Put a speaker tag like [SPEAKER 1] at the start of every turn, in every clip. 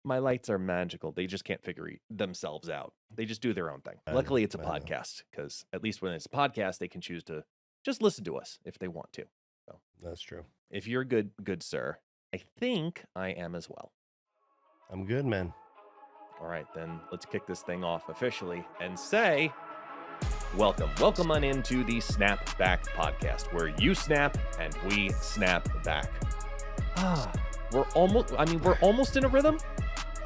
[SPEAKER 1] My lights are magical. They just can't figure themselves out. They just do their own thing.
[SPEAKER 2] I know.
[SPEAKER 1] Luckily, it's a
[SPEAKER 2] I know.
[SPEAKER 1] podcast because at least when it's a podcast, they can choose to just listen to us if they want to. So
[SPEAKER 2] That's true.
[SPEAKER 1] if you're good sir, I think I am as well.
[SPEAKER 2] I'm good, man.
[SPEAKER 1] All right, then let's kick this thing off officially and say welcome on into the Snap Back podcast, where you snap and we snap back. We're almost in a rhythm.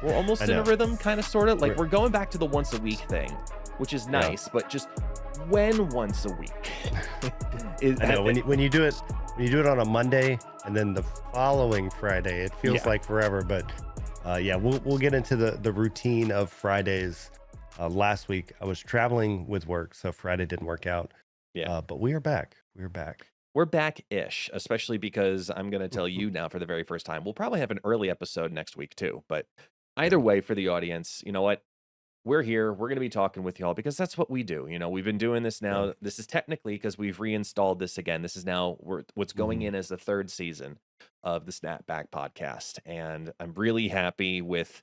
[SPEAKER 1] We're almost in a rhythm, kind of, sort of. Like, we're going back to the once a week thing, which is nice, but just when once a week?
[SPEAKER 2] I know when you do it on a Monday and then the following Friday, it feels like forever. But we'll get into the routine of Fridays. Last week I was traveling with work, so Friday didn't work out. But we are back.
[SPEAKER 1] We're back-ish, especially because I'm going to tell you now for the very first time. We'll probably have an early episode next week too, but either way, for the audience, you know what? We're here. We're going to be talking with y'all because that's what we do. You know, we've been doing this now. This is technically because we've reinstalled this again. This is now what's going in as the third season of the Snapback podcast. And I'm really happy with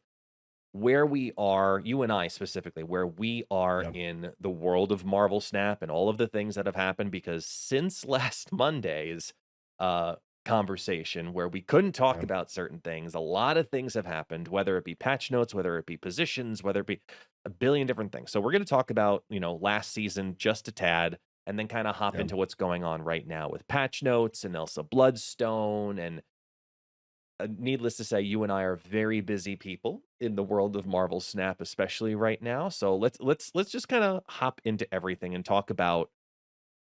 [SPEAKER 1] where we are, you and I specifically, where we are in the world of Marvel Snap and all of the things that have happened, because since last Monday's conversation where we couldn't talk about certain things, a lot of things have happened, whether it be patch notes, whether it be positions, whether it be a billion different things. So we're going to talk about, last season just a tad, and then kind of hop into what's going on right now with patch notes and also Bloodstone. And needless to say, you and I are very busy people in the world of Marvel Snap, especially right now. So let's just kind of hop into everything and talk about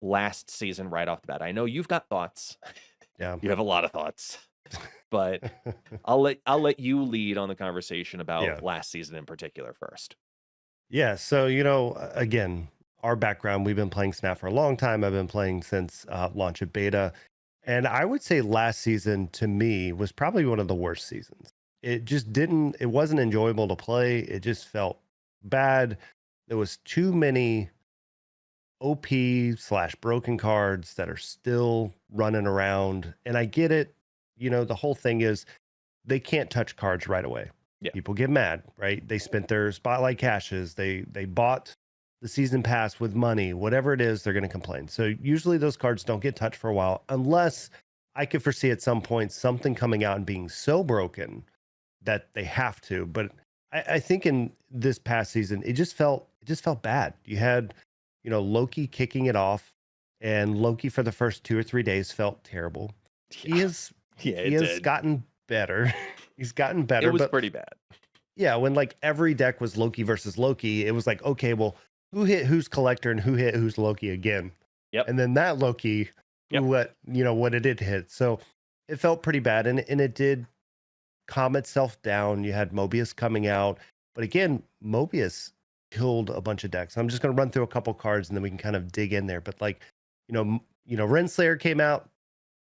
[SPEAKER 1] last season right off the bat. I know you've got thoughts.
[SPEAKER 2] Yeah.
[SPEAKER 1] You have a lot of thoughts, but I'll let you lead on the conversation about last season in particular first.
[SPEAKER 2] Yeah. So, again, our background, we've been playing Snap for a long time. I've been playing since launch of beta. And I would say last season to me was probably one of the worst seasons. It wasn't enjoyable to play. It just felt bad. There was too many OP/broken cards that are still running around. And I get it. The whole thing is they can't touch cards right away.
[SPEAKER 1] Yeah.
[SPEAKER 2] People get mad, right? They spent their spotlight caches. They bought the season pass with money, whatever it is, they're going to complain. So usually those cards don't get touched for a while, unless I could foresee at some point something coming out and being so broken that they have to. But I think in this past season, it just felt bad. You had, Loki kicking it off, and Loki for the first 2 or 3 days felt terrible. He has gotten better. He's gotten better.
[SPEAKER 1] It was pretty bad.
[SPEAKER 2] Yeah, when like every deck was Loki versus Loki, it was like, okay, well, who hit who's Collector and who hit who's Loki again?
[SPEAKER 1] Yep.
[SPEAKER 2] And then that Loki, what it did hit. So it felt pretty bad, and it did calm itself down. You had Mobius coming out, but again, Mobius killed a bunch of decks. I'm just going to run through a couple cards and then we can kind of dig in there. But like, Renslayer came out,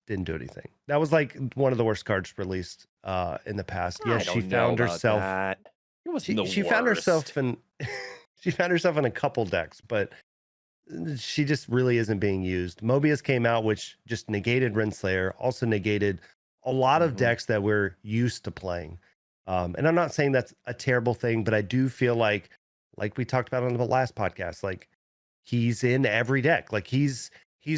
[SPEAKER 2] didn't do anything. That was like one of the worst cards released in the past. Yes, she found herself.
[SPEAKER 1] It wasn't
[SPEAKER 2] she found herself in she found herself in a couple decks, but she just really isn't being used. Mobius came out, which just negated Renslayer, also negated a lot of decks that we're used to playing. And I'm not saying that's a terrible thing, but I do feel like we talked about on the last podcast, like he's in every deck. Like he's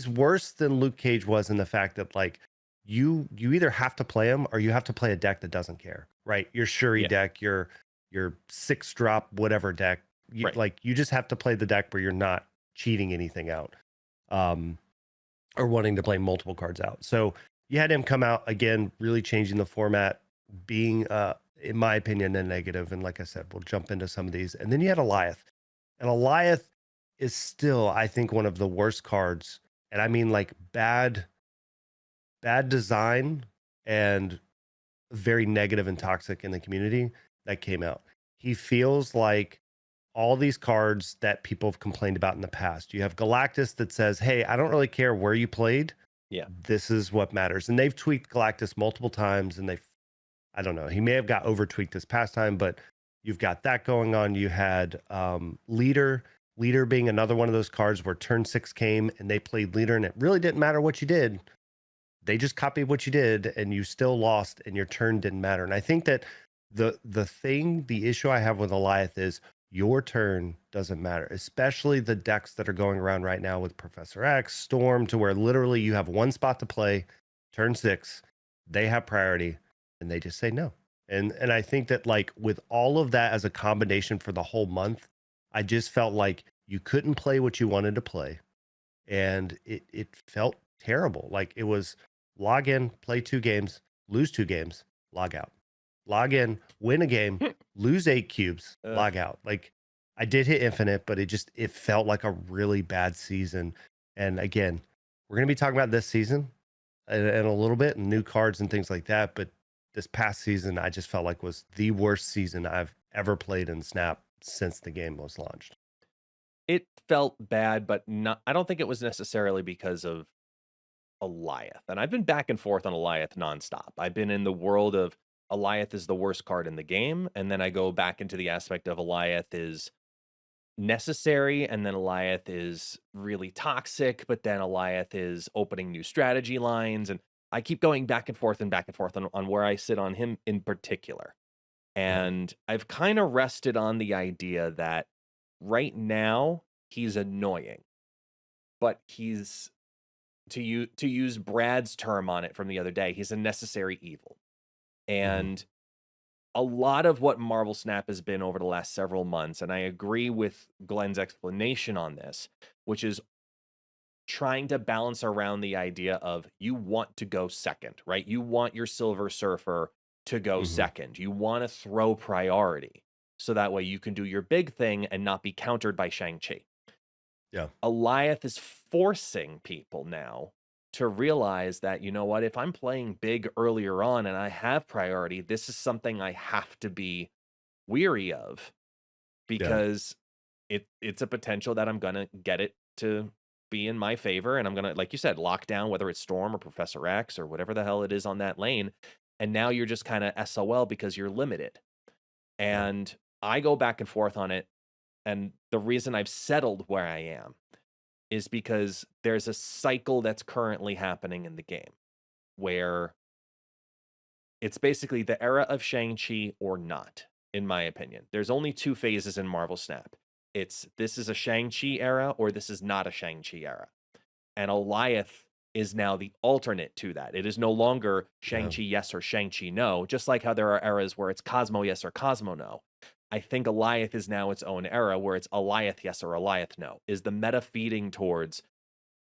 [SPEAKER 2] worse than Luke Cage was in the fact that like you either have to play him or you have to play a deck that doesn't care, right? Your Shuri deck, your 6-drop whatever deck, like you just have to play the deck where you're not cheating anything out, or wanting to play multiple cards out. So you had him come out again, really changing the format, being in my opinion a negative. And like I said, we'll jump into some of these. And then you had Eliath, and Eliath is still, I think, one of the worst cards. And I mean like bad design and very negative and toxic in the community that came out. He feels like all these cards that people have complained about in the past. You have Galactus that says, hey, I don't really care where you played.
[SPEAKER 1] Yeah.
[SPEAKER 2] This is what matters. And they've tweaked Galactus multiple times, and I don't know, he may have got over tweaked this past time, but you've got that going on. You had Leader being another one of those cards where turn 6 came and they played Leader, and it really didn't matter what you did. They just copied what you did and you still lost and your turn didn't matter. And I think that the issue I have with Goliath is your turn doesn't matter, especially the decks that are going around right now with Professor X, Storm, to where literally you have one spot to play, turn 6, they have priority, and they just say no. And I think that like with all of that as a combination for the whole month, I just felt like you couldn't play what you wanted to play, and it felt terrible. Like it was log in, play 2 games, lose 2 games, log out. Log in, win a game, lose 8 cubes,
[SPEAKER 1] Ugh.
[SPEAKER 2] log out. Like I did hit infinite, but it felt like a really bad season. And again, we're going to be talking about this season in a little bit and new cards and things like that, but this past season I just felt like was the worst season I've ever played in Snap since the game was launched.
[SPEAKER 1] It felt bad, but not I don't think it was necessarily because of Eliath, and I've been back and forth on Eliath nonstop. I've been in the world of Eliath is the worst card in the game, and then I go back into the aspect of Eliath is necessary, and then Eliath is really toxic, but then Eliath is opening new strategy lines, and I keep going back and forth on where I sit on him in particular.
[SPEAKER 2] Yeah.
[SPEAKER 1] And I've kind of rested on the idea that right now he's annoying, but he's to use Brad's term on it from the other day, he's a necessary evil.
[SPEAKER 2] Hmm.
[SPEAKER 1] And a lot of what Marvel Snap has been over the last several months, and I agree with Glenn's explanation on this, which is trying to balance around the idea of you want to go second, right? You want your Silver Surfer to go
[SPEAKER 2] Hmm.
[SPEAKER 1] second. You want to throw priority so that way you can do your big thing and not be countered by Shang-Chi.
[SPEAKER 2] Yeah.
[SPEAKER 1] Eliath is forcing people now to realize that, you know what, if I'm playing big earlier on and I have priority, this is something I have to be weary of
[SPEAKER 2] Yeah.
[SPEAKER 1] because it's a potential that I'm gonna get it to be in my favor, and I'm gonna, like you said, lock down whether it's Storm or Professor X or whatever the hell it is on that lane. And now you're just kind of SOL because you're limited.
[SPEAKER 2] Yeah.
[SPEAKER 1] And I go back and forth on it. And the reason I've settled where I am is because there's a cycle that's currently happening in the game where it's basically the era of Shang-Chi or not, in my opinion. There's only 2 phases in Marvel Snap. It's this is a Shang-Chi era or this is not a Shang-Chi era. And Eliath is now the alternate to that. It is no longer
[SPEAKER 2] Yeah.
[SPEAKER 1] Shang-Chi yes or Shang-Chi no, just like how there are eras where it's Cosmo yes or Cosmo no. I think Eliath is now its own era where it's Eliath yes or Eliath no. Is the meta feeding towards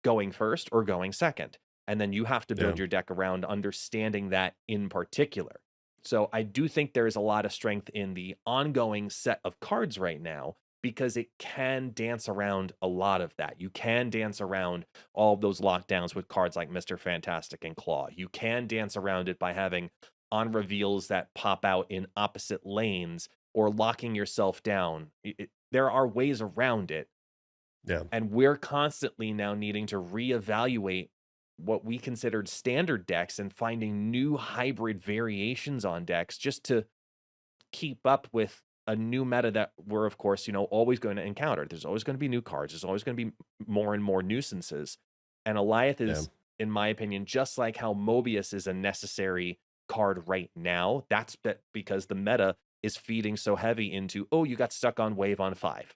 [SPEAKER 1] going first or going second? And then you have to
[SPEAKER 2] Yeah.
[SPEAKER 1] build your deck around understanding that in particular. So I do think there is a lot of strength in the ongoing set of cards right now because it can dance around a lot of that. You can dance around all of those lockdowns with cards like Mr. Fantastic and Claw. You can dance around it by having on reveals that pop out in opposite lanes or locking yourself down. There are ways around it,
[SPEAKER 2] Yeah.
[SPEAKER 1] and we're constantly now needing to reevaluate what we considered standard decks and finding new hybrid variations on decks just to keep up with a new meta that we're, of course, always going to encounter. There's always going to be new cards. There's always going to be more and more nuisances. And Eliath
[SPEAKER 2] Yeah.
[SPEAKER 1] is, in my opinion, just like how Mobius is a necessary card right now. Because the meta is feeding so heavy into, oh, you got stuck on wave on 5.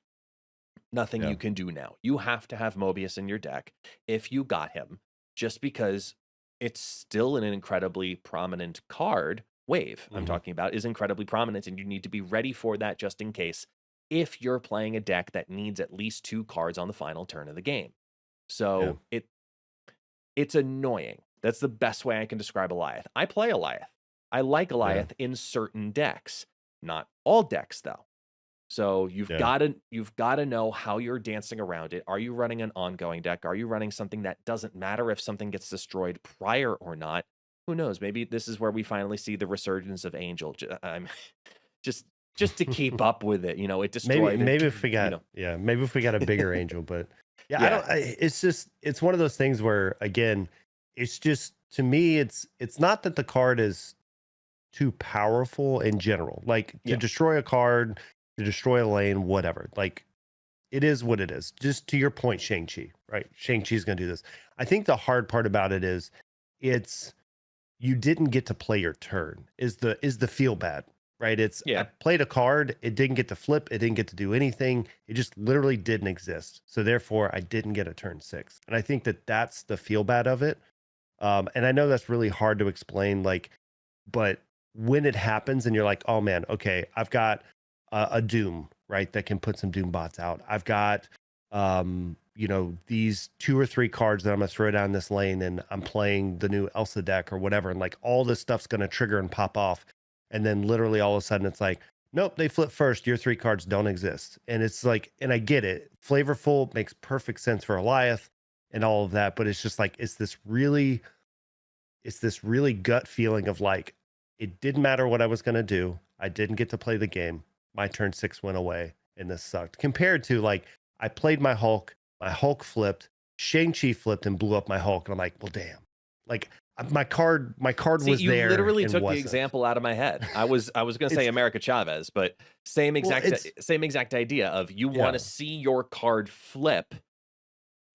[SPEAKER 1] Nothing
[SPEAKER 2] Yeah.
[SPEAKER 1] you can do now. You have to have Mobius in your deck if you got him, just because it's still an incredibly prominent card. Wave, I'm
[SPEAKER 2] Hmm.
[SPEAKER 1] talking about, is incredibly prominent, and you need to be ready for that just in case if you're playing a deck that needs at least 2 cards on the final turn of the game.
[SPEAKER 2] Yeah.
[SPEAKER 1] So it's annoying. That's the best way I can describe Eliath. I play Eliath. I like
[SPEAKER 2] Yeah.
[SPEAKER 1] Eliath in certain decks, not all decks though. So
[SPEAKER 2] Yeah.
[SPEAKER 1] you've got to know how you're dancing around it. Are you running an ongoing deck? Are you running something that doesn't matter if something gets destroyed prior or not? Who knows? Maybe this is where we finally see the resurgence of Angel. I'm just just to keep up with it. It
[SPEAKER 2] maybe
[SPEAKER 1] destroyed a
[SPEAKER 2] maybe if we got, maybe if we got a bigger angel, but yeah,
[SPEAKER 1] yeah,
[SPEAKER 2] it's just it's one of those things where again, it's just to me it's not that the card is too powerful in general. Like to
[SPEAKER 1] yeah,
[SPEAKER 2] destroy a card, to destroy a lane, whatever. Like it is what it is. Just to your point, Shang-Chi, right? Shang-Chi's gonna do this. I think the hard part about it is it's you didn't get to play your turn is the feel bad. right? It's I
[SPEAKER 1] Yeah.
[SPEAKER 2] played a card, it didn't get to flip, it didn't get to do anything. It just literally didn't exist. So therefore, I didn't get a turn 6. And I think that that's the feel bad of it. And I know that's really hard to explain, like, but when it happens and you're like, oh man, okay, I've got a Doom, right, that can put some Doom bots out. I've got, these 2 or 3 cards that I'm gonna throw down this lane, and I'm playing the new Elsa deck or whatever, and like all this stuff's gonna trigger and pop off, and then literally all of a sudden it's like, nope, they flip first. Your 3 cards don't exist, and it's like, and I get it, flavorful makes perfect sense for Eliath and all of that, but it's just like it's this really gut feeling of like, it didn't matter what I was going to do. I didn't get to play the game. My turn 6 went away and this sucked. Compared to like, I played my Hulk flipped, Shang-Chi flipped and blew up my Hulk. And I'm like, well, damn. Like my card
[SPEAKER 1] See,
[SPEAKER 2] was
[SPEAKER 1] you
[SPEAKER 2] there
[SPEAKER 1] literally
[SPEAKER 2] and
[SPEAKER 1] took the
[SPEAKER 2] wasn't.
[SPEAKER 1] example out of my head. I was gonna say
[SPEAKER 2] It's
[SPEAKER 1] America Chavez, but same
[SPEAKER 2] well,
[SPEAKER 1] exact
[SPEAKER 2] it's
[SPEAKER 1] same exact idea of you want
[SPEAKER 2] yeah.
[SPEAKER 1] to see your card flip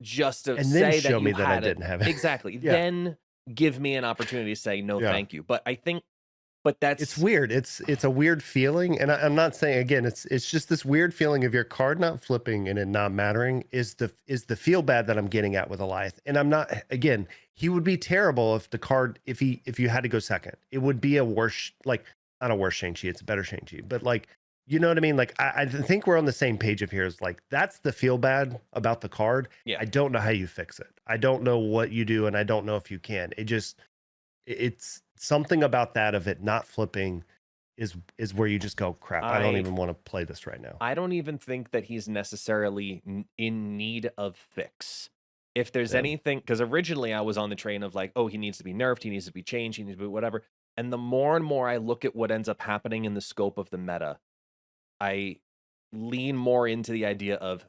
[SPEAKER 1] just to
[SPEAKER 2] And then
[SPEAKER 1] say that
[SPEAKER 2] show
[SPEAKER 1] you
[SPEAKER 2] me that I
[SPEAKER 1] had it.
[SPEAKER 2] didn't have it.
[SPEAKER 1] Exactly.
[SPEAKER 2] Yeah.
[SPEAKER 1] Then give me an opportunity to say no,
[SPEAKER 2] Yeah.
[SPEAKER 1] thank you. But I think, but
[SPEAKER 2] It's
[SPEAKER 1] that's
[SPEAKER 2] weird. It's a weird feeling, and I'm not saying again. It's just this weird feeling of your card not flipping and it not mattering is the feel bad that I'm getting at with Eliath. And I'm not again. He would be terrible if the card if you had to go second. It would be a worse like not a worse Shang-Chi. It's a better Shang-Chi. But like you know what I mean. Like I think we're on the same page of here. Is like that's the feel bad about the card.
[SPEAKER 1] yeah.
[SPEAKER 2] I don't know how you fix it. I don't know what you do, and I don't know if you can. It's something about that of it not flipping is where you just go, crap, I don't
[SPEAKER 1] I
[SPEAKER 2] even want to play this right now.
[SPEAKER 1] I don't even think that he's necessarily in need of fix. If there's
[SPEAKER 2] Yeah.
[SPEAKER 1] anything, because originally I was on the train of like, oh, he needs to be nerfed, he needs to be changed, he needs to be whatever. And the more and more I look at what ends up happening in the scope of the meta, I lean more into the idea of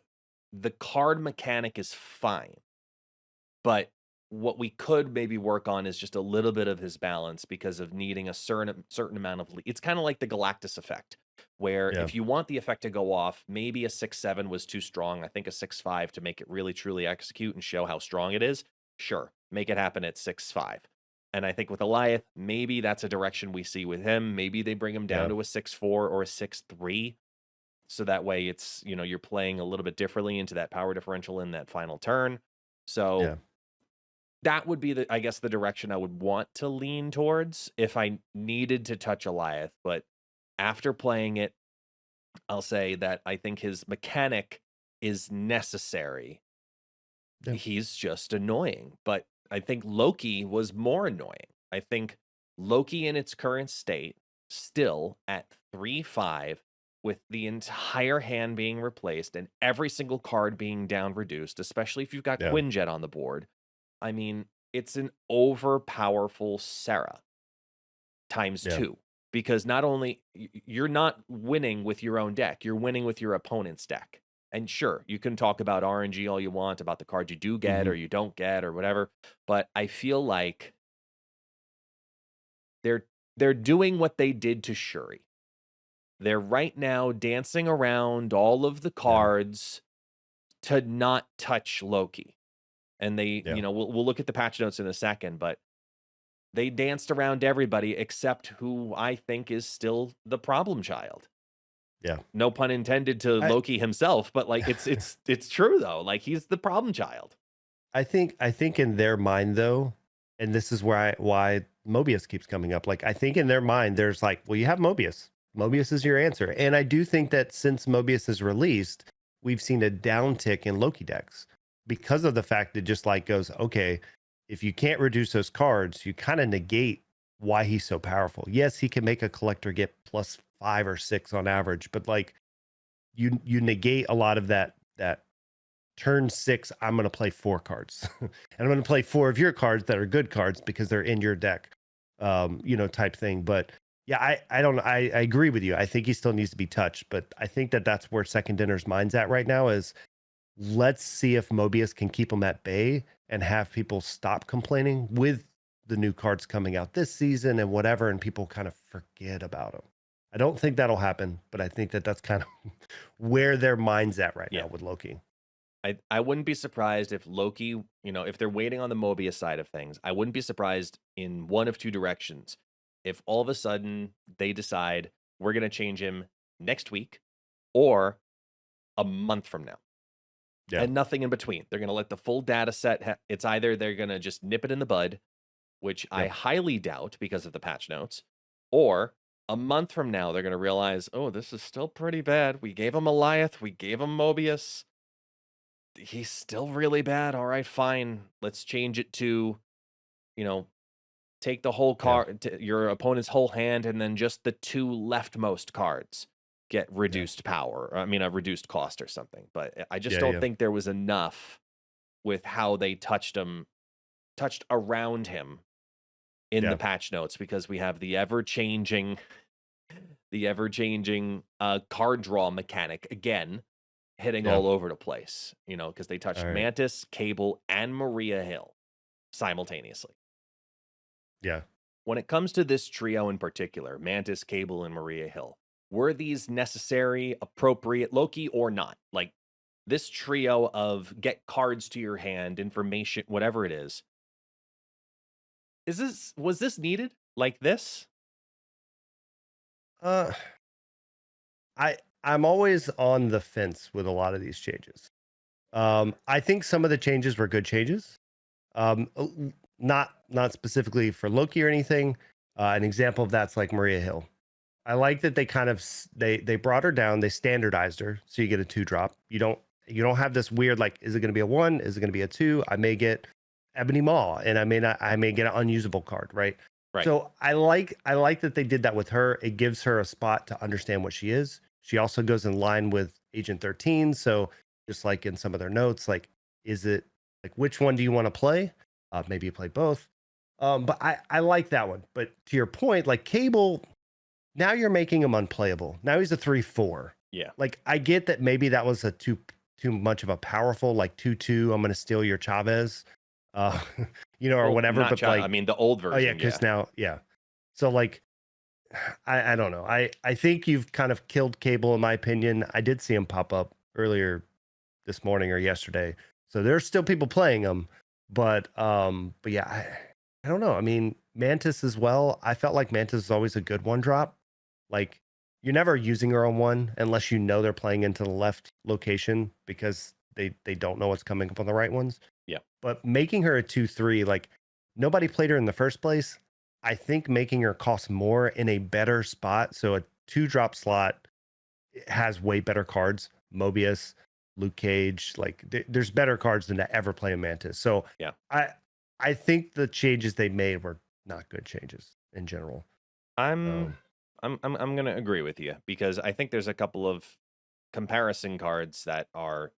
[SPEAKER 1] the card mechanic is fine, but what we could maybe work on is just a little bit of his balance because of needing a certain amount of it's kind of like the Galactus effect, where
[SPEAKER 2] Yeah.
[SPEAKER 1] if you want the effect to go off, maybe a 6/7 was too strong. I think a 6/5 to make it really truly execute and show how strong it is. Sure, make it happen at 6/5. And I think with Eliath, maybe that's a direction we see with him. Maybe they bring him down
[SPEAKER 2] Yeah.
[SPEAKER 1] to a 6/4 or a 6/3. So that way it's, you're playing a little bit differently into that power differential in that final turn. So
[SPEAKER 2] Yeah.
[SPEAKER 1] that would be I guess, the direction I would want to lean towards if I needed to touch Eliath. But after playing it, I'll say that I think his mechanic is necessary.
[SPEAKER 2] Yeah.
[SPEAKER 1] He's just annoying. But I think Loki was more annoying. I think Loki in its current state, still at 3/5, with the entire hand being replaced and every single card being down reduced, especially if you've got
[SPEAKER 2] Yeah.
[SPEAKER 1] Quinjet on the board. I mean, it's an overpowerful Sarah times
[SPEAKER 2] Yeah.
[SPEAKER 1] 2 because not only you're not winning with your own deck, you're winning with your opponent's deck. And sure, you can talk about RNG all you want about the cards you do get
[SPEAKER 2] Hmm.
[SPEAKER 1] or you don't get or whatever, but I feel like they're they're doing what they did to Shuri. They're right now dancing around all of the
[SPEAKER 2] Yeah.
[SPEAKER 1] cards to not touch Loki. And they,
[SPEAKER 2] Yeah.
[SPEAKER 1] we'll look at the patch notes in a second, but they danced around everybody except who I think is still the problem child.
[SPEAKER 2] Yeah.
[SPEAKER 1] No pun intended to
[SPEAKER 2] I
[SPEAKER 1] Loki himself, but like it's true though. Like he's the problem child.
[SPEAKER 2] I think in their mind though, and this is why Mobius keeps coming up. Like I think in their mind, there's like, well, you have Mobius. Mobius is your answer. And I do think that since Mobius is released, we've seen a downtick in Loki decks because of the fact that just like goes, okay, if you can't reduce those cards, you kind of negate why he's so powerful. Yes, he can make a collector get +5 or 6 on average, but like you negate a lot of that turn 6, I'm going to play 4 cards. And I'm going to play 4 of your cards that are good cards because they're in your deck, type thing. But yeah, I agree with you. I think he still needs to be touched, but I think that that's where Second Dinner's mind's at right now is let's see if Mobius can keep him at bay and have people stop complaining with the new cards coming out this season and whatever, and people kind of forget about him. I don't think that'll happen, but I think that that's kind of where their mind's at right
[SPEAKER 1] Yeah.
[SPEAKER 2] now with Loki.
[SPEAKER 1] I wouldn't be surprised if Loki, if they're waiting on the Mobius side of things, I wouldn't be surprised in one of two directions. If all of a sudden they decide we're going to change him next week or a month from now.
[SPEAKER 2] Yeah.
[SPEAKER 1] And nothing in between. They're going to let the full data set. It's either they're going to just nip it in the bud, which I
[SPEAKER 2] Yep.
[SPEAKER 1] highly doubt because of the patch notes, or a month from now, they're going to realize, oh, this is still pretty bad. We gave him Eliath, we gave him Mobius. He's still really bad. All right, fine. Let's change it to, you know, take the whole
[SPEAKER 2] Yeah.
[SPEAKER 1] card, your opponent's whole hand, and then just the two leftmost cards get
[SPEAKER 2] Yeah.
[SPEAKER 1] reduced power. I mean, a reduced cost or something. But I just
[SPEAKER 2] Yeah.
[SPEAKER 1] don't
[SPEAKER 2] Yeah.
[SPEAKER 1] think there was enough with how they touched around him in the
[SPEAKER 2] Yeah.
[SPEAKER 1] patch notes, because we have the ever changing card draw mechanic again hitting
[SPEAKER 2] Yeah.
[SPEAKER 1] all over the place, because they
[SPEAKER 2] All
[SPEAKER 1] touched
[SPEAKER 2] right.
[SPEAKER 1] Mantis, Cable, and Maria Hill simultaneously.
[SPEAKER 2] Yeah.
[SPEAKER 1] When it comes to this trio in particular, Mantis, Cable, and Maria Hill, were these necessary, appropriate, Loki, or not? Like, this trio of get cards to your hand, information, whatever it is, was this needed like this?
[SPEAKER 2] Uh, I'm always on the fence with a lot of these changes. I think some of the changes were good changes. Not specifically for Loki or anything. An example of that's like Maria Hill. I like that they kind of they brought her down, they standardized her, so you get a 2-drop. You don't have this weird like, is it going to be a 1? Is it going to be a 2? I may get Ebony Maw, and I may get an unusable card, right?
[SPEAKER 1] Right.
[SPEAKER 2] So I like that they did that with her. It gives her a spot to understand what she is. She also goes in line with Agent 13. So just like in some of their notes, like, is it like, which one do you want to play? Maybe you play both. But I like that one. But to your point, like Cable, now you're making him unplayable. Now he's a 3/4.
[SPEAKER 1] Yeah.
[SPEAKER 2] Like I get that maybe that was a too much of a powerful like 2/2. I'm gonna steal your Chavez, uh, or
[SPEAKER 1] Well,
[SPEAKER 2] whatever.
[SPEAKER 1] not
[SPEAKER 2] But
[SPEAKER 1] I
[SPEAKER 2] like,
[SPEAKER 1] mean, the old
[SPEAKER 2] oh yeah,
[SPEAKER 1] version, yeah.
[SPEAKER 2] because now, yeah. So like, I don't know. I think you've kind of killed Cable in my opinion. I did see him pop up earlier this morning or yesterday, so there's still people playing him. But yeah, I don't know. I mean, Mantis as well. I felt like Mantis is always a good 1-drop. Like you're never using her on 1 unless you know they're playing into the left location because they don't know what's coming up on the right ones.
[SPEAKER 1] Yeah.
[SPEAKER 2] But making her a 2/3, like nobody played her in the first place. I think making her cost more in a better spot. So a 2-drop slot has way better cards. Mobius, Luke Cage, like there's better cards than to ever play a Mantis. So
[SPEAKER 1] Yeah.
[SPEAKER 2] I think the changes they made were not good changes in general.
[SPEAKER 1] I'm
[SPEAKER 2] Um,
[SPEAKER 1] I'm gonna agree with you, because I think there's a couple of comparison cards that are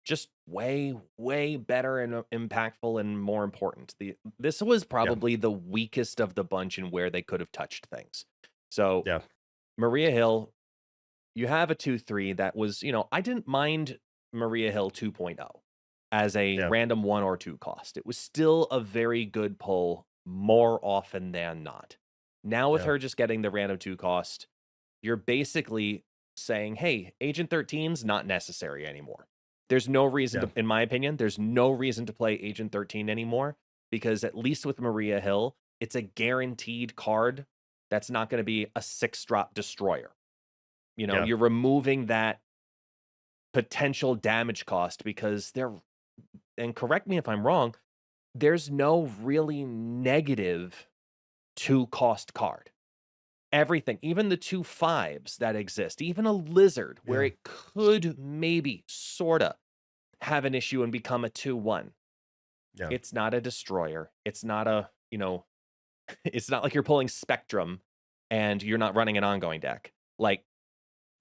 [SPEAKER 1] just way, way better and impactful and more important. This was
[SPEAKER 2] yeah,
[SPEAKER 1] probably the weakest of the bunch in where they could have touched things. So
[SPEAKER 2] yeah,
[SPEAKER 1] Maria Hill, you have a 2/3 that was, I didn't mind Maria Hill 2.0 as a
[SPEAKER 2] yeah,
[SPEAKER 1] random 1 or 2 cost. It was still a very good pull more often than not. Now with
[SPEAKER 2] yeah,
[SPEAKER 1] her just getting the random 2 cost, you're basically saying, "Hey, Agent 13's not necessary anymore." There's no reason
[SPEAKER 2] yeah,
[SPEAKER 1] to, in my opinion, there's no reason to play Agent 13 anymore, because at least with Maria Hill, it's a guaranteed card that's not going to be a 6-drop destroyer.
[SPEAKER 2] yeah,
[SPEAKER 1] You're removing that potential damage cost, because and correct me if I'm wrong, there's no really negative 2-cost card. Everything, even the 2/5s that exist, even a lizard where
[SPEAKER 2] yeah,
[SPEAKER 1] it could maybe sorta have an issue and become a 2/1.
[SPEAKER 2] yeah,
[SPEAKER 1] It's not a destroyer. It's not it's not like you're pulling Spectrum and you're not running an ongoing deck. Like,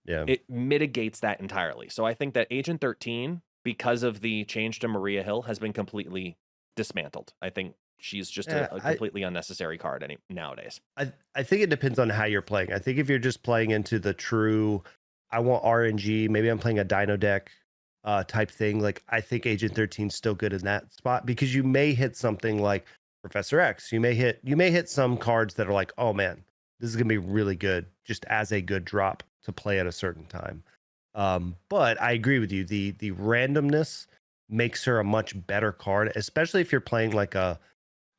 [SPEAKER 2] yeah.
[SPEAKER 1] it mitigates that entirely. So I think that Agent 13, because of the change to Maria Hill, has been completely dismantled. I think she's just
[SPEAKER 2] Yeah,
[SPEAKER 1] a completely unnecessary card nowadays.
[SPEAKER 2] I think it depends on how you're playing. I think if you're just playing into the true, I want RNG, maybe I'm playing a Dino deck type thing. Like I think Agent 13's still good in that spot because you may hit something like Professor X. You may hit some cards that are like, oh man, this is gonna be really good just as a good drop to play at a certain time. But I agree with you. The randomness makes her a much better card, especially if you're playing like a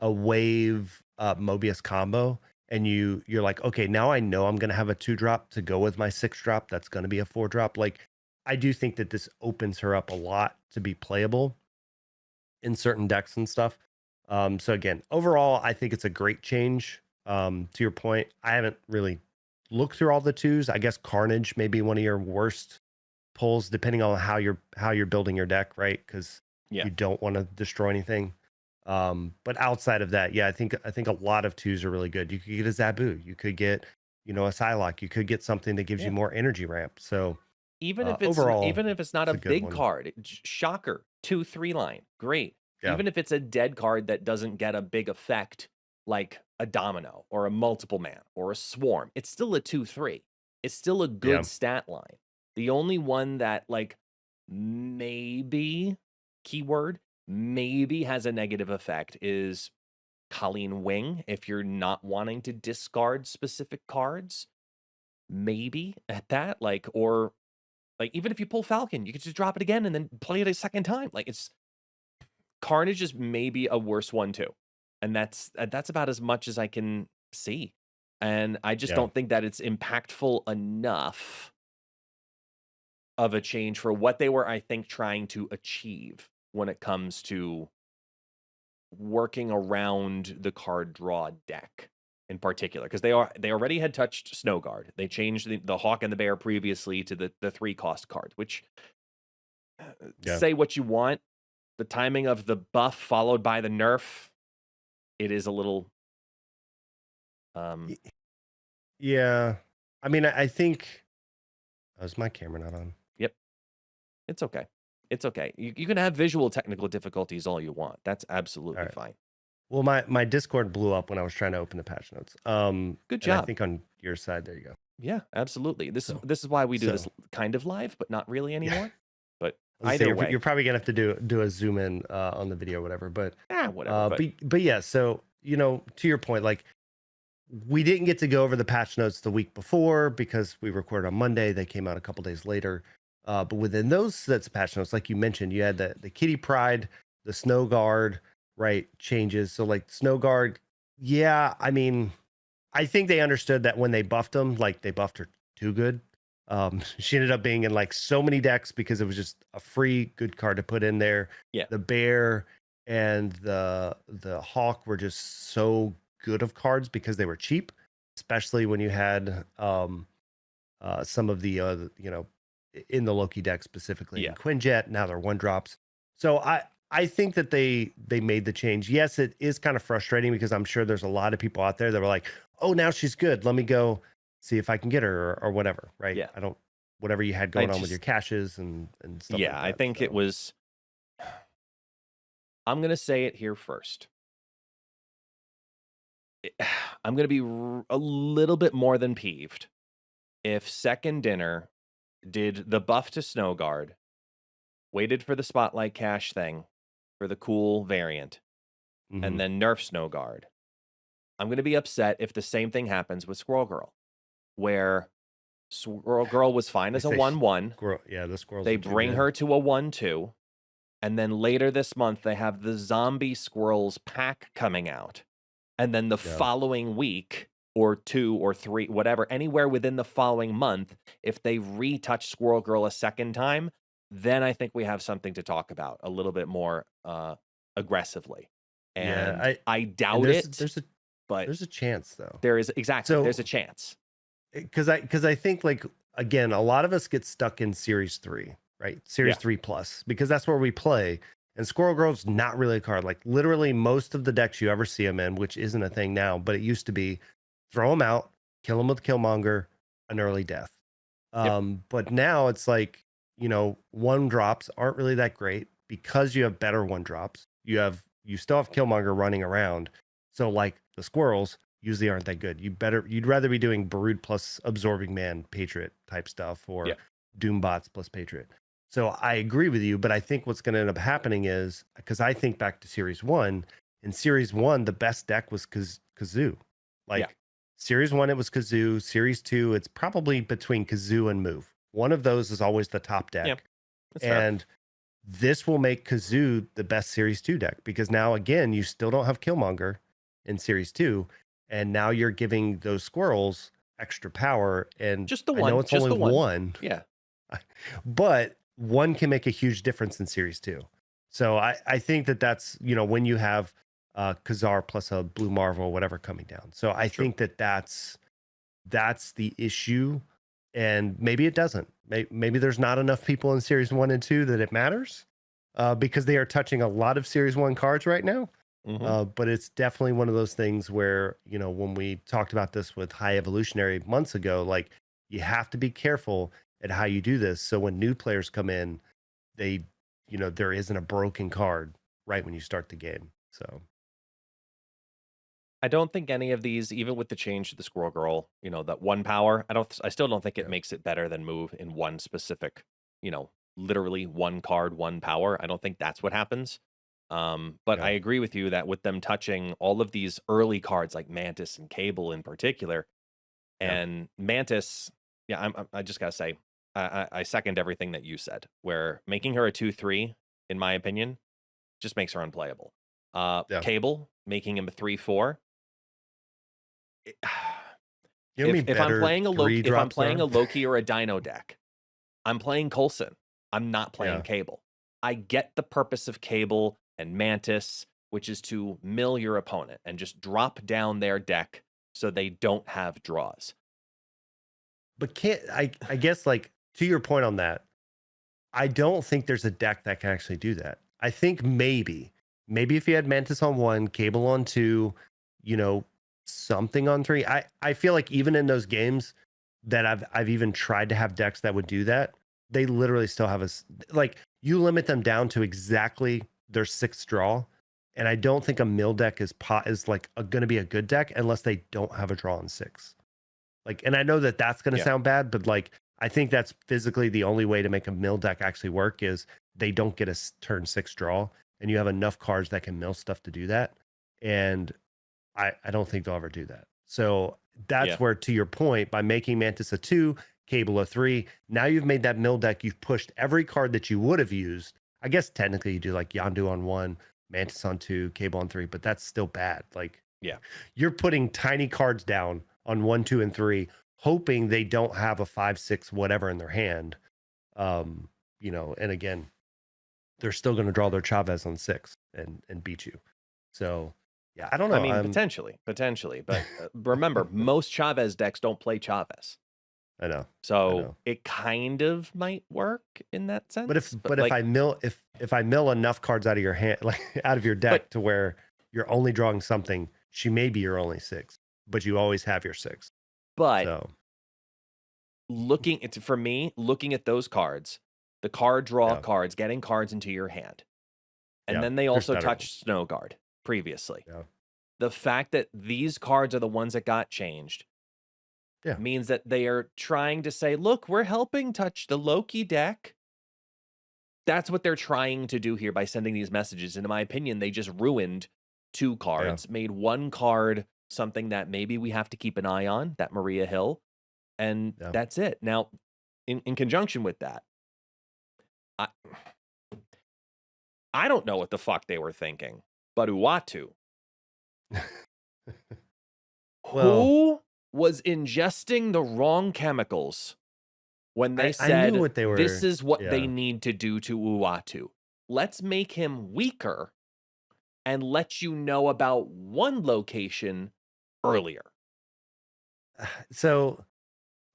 [SPEAKER 2] wave Mobius combo. and you're like, okay, now I know I'm gonna have a 2-drop to go with my 6-drop. That's gonna be a 4-drop. Like, I do think that this opens her up a lot to be playable in certain decks and stuff. So again, overall, I think it's a great change. To your point, I haven't really looked through all the twos. I guess Carnage may be one of your worst pulls, depending on how you're building your deck, right? Because
[SPEAKER 1] Yeah.
[SPEAKER 2] you don't want to destroy anything. But outside of that, yeah, I think a lot of twos are really good. You could get a Zabu, you could get, a Psylocke, you could get something that gives you
[SPEAKER 1] Yeah.
[SPEAKER 2] more energy ramp. So
[SPEAKER 1] Even
[SPEAKER 2] overall,
[SPEAKER 1] if it's not
[SPEAKER 2] it's
[SPEAKER 1] a
[SPEAKER 2] a good
[SPEAKER 1] big
[SPEAKER 2] one.
[SPEAKER 1] card, shocker, 2-3 line, great.
[SPEAKER 2] Yeah,
[SPEAKER 1] Even if it's a dead card that doesn't get a big effect like a domino or a multiple man or a swarm, it's still a 2-3. It's still a
[SPEAKER 2] yeah,
[SPEAKER 1] good stat line. The only one that like maybe keyword maybe has a negative effect is Colleen Wing if you're not wanting to discard specific cards. Maybe at that, like, even if you pull Falcon, you could just drop it again and then play it a second time. Like, it's Carnage is maybe a worse one too, and that's about as much as I can see, and I just
[SPEAKER 2] yeah.
[SPEAKER 1] don't think that it's impactful enough of a change for what they were, I think, trying to achieve when it comes to working around the card draw deck in particular, because they already had touched Snow Guard. They changed the Hawk and the Bear previously to the 3 cost cards, which
[SPEAKER 2] Yeah.
[SPEAKER 1] say what you want, the timing of the buff followed by the nerf, it is a little um
[SPEAKER 2] Y- Yeah. I mean, I think, oh, is my camera not on?
[SPEAKER 1] yep, it's okay. It's okay. You can have visual technical difficulties all you want. That's
[SPEAKER 2] All
[SPEAKER 1] absolutely
[SPEAKER 2] right.
[SPEAKER 1] fine.
[SPEAKER 2] Well, my Discord blew up when I was trying to open the patch notes.
[SPEAKER 1] Good
[SPEAKER 2] And I
[SPEAKER 1] job.
[SPEAKER 2] think on your side, there you go.
[SPEAKER 1] Yeah, absolutely.
[SPEAKER 2] So,
[SPEAKER 1] This is why we do this
[SPEAKER 2] so
[SPEAKER 1] kind of live, but not really
[SPEAKER 2] yeah.
[SPEAKER 1] anymore. But
[SPEAKER 2] I was gonna say
[SPEAKER 1] either
[SPEAKER 2] you're
[SPEAKER 1] way,
[SPEAKER 2] probably gonna have to do a zoom in on the video or whatever. But
[SPEAKER 1] whatever. But
[SPEAKER 2] but yeah. So to your point, like we didn't get to go over the patch notes the week before because we recorded on Monday. They came out a couple days later. But within those sets of patch notes, like you mentioned, you had the Kitty Pride, the Snow Guard, right? Changes. So like Snow Guard, yeah. I mean, I think they understood that when they buffed them, like they buffed her too good. She ended up being in like so many decks because it was just a free good card to put in there.
[SPEAKER 1] yeah,
[SPEAKER 2] The bear and the hawk were just so good of cards because they were cheap, especially when you had some of the in the Loki deck specifically in
[SPEAKER 1] yeah,
[SPEAKER 2] Quinjet. Now they're 1-drops. So I think that they made the change. Yes, it is kind of frustrating because I'm sure there's a lot of people out there that were like, oh, now she's good. Let me go see if I can get her or whatever. Right.
[SPEAKER 1] yeah.
[SPEAKER 2] I don't whatever you had
[SPEAKER 1] I
[SPEAKER 2] going on with your
[SPEAKER 1] just
[SPEAKER 2] caches and stuff
[SPEAKER 1] yeah,
[SPEAKER 2] like
[SPEAKER 1] I
[SPEAKER 2] that.
[SPEAKER 1] think it
[SPEAKER 2] So
[SPEAKER 1] was I'm gonna say it here first. I'm gonna be a little bit more than peeved if Second Dinner did the buff to Snow Guard, waited for the Spotlight Cache thing for the cool variant, and
[SPEAKER 2] mhm.
[SPEAKER 1] then nerf Snow Guard. I'm gonna be upset if the same thing happens with Squirrel Girl, where Squirrel Girl was fine
[SPEAKER 2] They
[SPEAKER 1] as a
[SPEAKER 2] say
[SPEAKER 1] 1/1.
[SPEAKER 2] yeah, the squirrels
[SPEAKER 1] They
[SPEAKER 2] are too
[SPEAKER 1] bring
[SPEAKER 2] good.
[SPEAKER 1] her to a 1/2, and then later this month they have the Zombie Squirrels pack coming out. And then the
[SPEAKER 2] Yeah.
[SPEAKER 1] following week or 2 or 3, whatever, anywhere within the following month, if they retouch Squirrel Girl a second time, then I think we have something to talk about a little bit more aggressively.
[SPEAKER 2] Yeah.
[SPEAKER 1] And I
[SPEAKER 2] And
[SPEAKER 1] doubt
[SPEAKER 2] there's
[SPEAKER 1] it, but
[SPEAKER 2] there's a chance though.
[SPEAKER 1] there is exactly there's a
[SPEAKER 2] So
[SPEAKER 1] chance.
[SPEAKER 2] because I think like again, a lot of us get stuck in series 3, right? Series
[SPEAKER 1] Yeah.
[SPEAKER 2] 3 plus, because that's where we play. And Squirrel Girl's not really a card. Like literally most of the decks you ever see them in, which isn't a thing now, but it used to be throw them out, kill them with Killmonger, an early death.
[SPEAKER 1] Yep.
[SPEAKER 2] But now it's like, 1-drops aren't really that great because you have better 1-drops. You still have Killmonger running around. So like the squirrels usually aren't that good. You'd rather be doing Brood plus Absorbing Man Patriot type stuff
[SPEAKER 1] Yeah.
[SPEAKER 2] or Doombots plus Patriot. So I agree with you, but I think what's going to end up happening is because I think back to Series 1. In Series 1, the best deck was Kazoo.
[SPEAKER 1] Yeah.
[SPEAKER 2] Like Series 1, it was Kazoo. Series 2, it's probably between Kazoo and Move. One of those is always the top
[SPEAKER 1] Yeah.
[SPEAKER 2] deck.
[SPEAKER 1] That's fair.
[SPEAKER 2] And this will make Kazoo the best Series 2 deck because now, again, you still don't have Killmonger in Series 2. and now you're giving those squirrels extra power. And
[SPEAKER 1] Just the
[SPEAKER 2] I know
[SPEAKER 1] one,
[SPEAKER 2] it's
[SPEAKER 1] just
[SPEAKER 2] only
[SPEAKER 1] the one.
[SPEAKER 2] one,
[SPEAKER 1] Yeah.
[SPEAKER 2] but one can make a huge difference in series two. So I think that's, when you have Kazar plus a blue Marvel or whatever coming down. So I
[SPEAKER 1] True.
[SPEAKER 2] think that's the issue. And maybe it doesn't. Maybe there's not enough people in series 1 and 2 that it matters, because they are touching a lot of series 1 cards right now.
[SPEAKER 1] Hmm.
[SPEAKER 2] But it's definitely one of those things where, when we talked about this with High Evolutionary months ago, like, you have to be careful at how you do this. So when new players come in, they, there isn't a broken card right when you start the game. So
[SPEAKER 1] I don't think any of these, even with the change to the Squirrel Girl, that one power, I still don't think it
[SPEAKER 2] yeah,
[SPEAKER 1] makes it better than move in one specific, literally one card, one power. I don't think that's what happens. But I
[SPEAKER 2] yeah,
[SPEAKER 1] agree with you that with them touching all of these early cards like Mantis and Cable in particular,
[SPEAKER 2] yeah.
[SPEAKER 1] and Mantis, yeah, I just gotta say, I second everything that you said. Where making her a 2/3, in my opinion, just makes her unplayable.
[SPEAKER 2] Yeah.
[SPEAKER 1] Cable making him a 3/4. it-
[SPEAKER 2] You know how many
[SPEAKER 1] if I'm
[SPEAKER 2] better
[SPEAKER 1] playing a
[SPEAKER 2] three
[SPEAKER 1] Loki, if I'm
[SPEAKER 2] drops there
[SPEAKER 1] playing
[SPEAKER 2] are?
[SPEAKER 1] a Loki or a Dino deck, I'm playing Coulson. I'm not playing
[SPEAKER 2] Yeah.
[SPEAKER 1] Cable. I get the purpose of Cable and Mantis, which is to mill your opponent and just drop down their deck so they don't have draws.
[SPEAKER 2] But can't I guess, like, to your point on that, I don't think there's a deck that can actually do that. I think maybe if you had Mantis on 1, Cable on 2, you know, something on 3. I feel like even in those games that I've even tried to have decks that would do that, they literally still have like, you limit them down to exactly their 6th draw, and I don't think a mill deck is like going to be a good deck unless they don't have a draw on 6. Like, and I know that that's going to
[SPEAKER 1] Yeah.
[SPEAKER 2] sound bad, but like, I think that's physically the only way to make a mill deck actually work is they don't get a turn 6 draw, and you have enough cards that can mill stuff to do that. And I don't think they'll ever do that. So
[SPEAKER 1] Yeah.
[SPEAKER 2] that's where, to your point, by making Mantis a 2, Cable a 3, now you've made that mill deck. You've pushed every card that you would have used. I guess technically you do like Yondu on 1, Mantis on 2, Cable on 3, but that's still bad. Like,
[SPEAKER 1] Yeah.
[SPEAKER 2] you're putting tiny cards down on 1, 2, and 3, hoping they don't have a 5, 6, whatever in their hand. And again, they're still going to draw their Chavez on 6 and beat you. So yeah, I don't
[SPEAKER 1] I
[SPEAKER 2] know.
[SPEAKER 1] mean,
[SPEAKER 2] I'm
[SPEAKER 1] potentially, but remember, most Chavez decks don't play Chavez.
[SPEAKER 2] I know. I
[SPEAKER 1] So
[SPEAKER 2] know.
[SPEAKER 1] it kind of might work in that
[SPEAKER 2] But if
[SPEAKER 1] sense, but
[SPEAKER 2] but if I mill if I mill enough cards out of your hand, like out of your
[SPEAKER 1] but
[SPEAKER 2] deck, to where you're only drawing something, she may be your only 6, but you always have your 6.
[SPEAKER 1] but
[SPEAKER 2] So
[SPEAKER 1] for me, looking at those cards, the card draw
[SPEAKER 2] yeah,
[SPEAKER 1] cards, getting cards into your hand, and
[SPEAKER 2] yeah,
[SPEAKER 1] then they
[SPEAKER 2] there's
[SPEAKER 1] also
[SPEAKER 2] better ones.
[SPEAKER 1] touched Snow Guard previously.
[SPEAKER 2] Yeah,
[SPEAKER 1] The fact that these cards are the ones that got changed
[SPEAKER 2] yeah,
[SPEAKER 1] means that they are trying to say, look, we're helping touch the Loki deck. That's what they're trying to do here by sending these messages. And in my opinion, they just ruined 2
[SPEAKER 2] yeah,
[SPEAKER 1] cards, made 1 card something that maybe we have to keep an eye on, that Maria Hill, and
[SPEAKER 2] yeah.
[SPEAKER 1] that's it. Now, in conjunction with that, I I don't know what the fuck they were thinking, but Uatu,
[SPEAKER 2] Well,
[SPEAKER 1] who was ingesting the wrong chemicals when they
[SPEAKER 2] I knew
[SPEAKER 1] said,
[SPEAKER 2] what they
[SPEAKER 1] this
[SPEAKER 2] were.
[SPEAKER 1] is what they
[SPEAKER 2] Yeah.
[SPEAKER 1] need to do to Uatu. Let's make him weaker and let you know about one location earlier.
[SPEAKER 2] So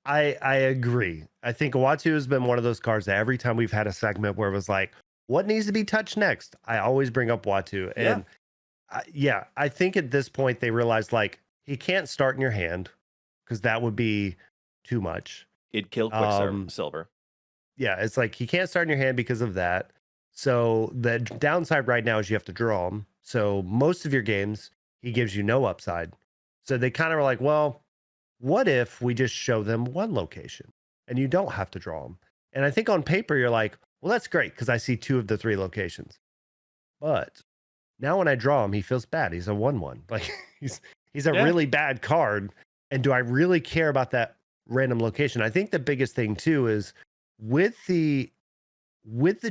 [SPEAKER 2] I agree. I think Watu has been one of those cards that every time we've had a segment where it was like, what needs to be touched next? I always bring up Watu.
[SPEAKER 1] Yeah.
[SPEAKER 2] And yeah, I think at this point they realized, like, he can't start in your hand because that would be too much.
[SPEAKER 1] It'd kill
[SPEAKER 2] Um,
[SPEAKER 1] Quicksilver.
[SPEAKER 2] yeah, it's like he can't start in your hand because of that. So the downside right now is you have to draw him. So most of your games, he gives you no upside. So they kind of were like, well, what if we just show them one location and you don't have to draw them? And I think on paper, you're like, well, that's great because I see 2 of the 3 locations. But now when I draw him, he feels bad. He's a 1/1. Like, he's a
[SPEAKER 1] Yeah.
[SPEAKER 2] really bad card. And do I really care about that random location? I think the biggest thing too is with the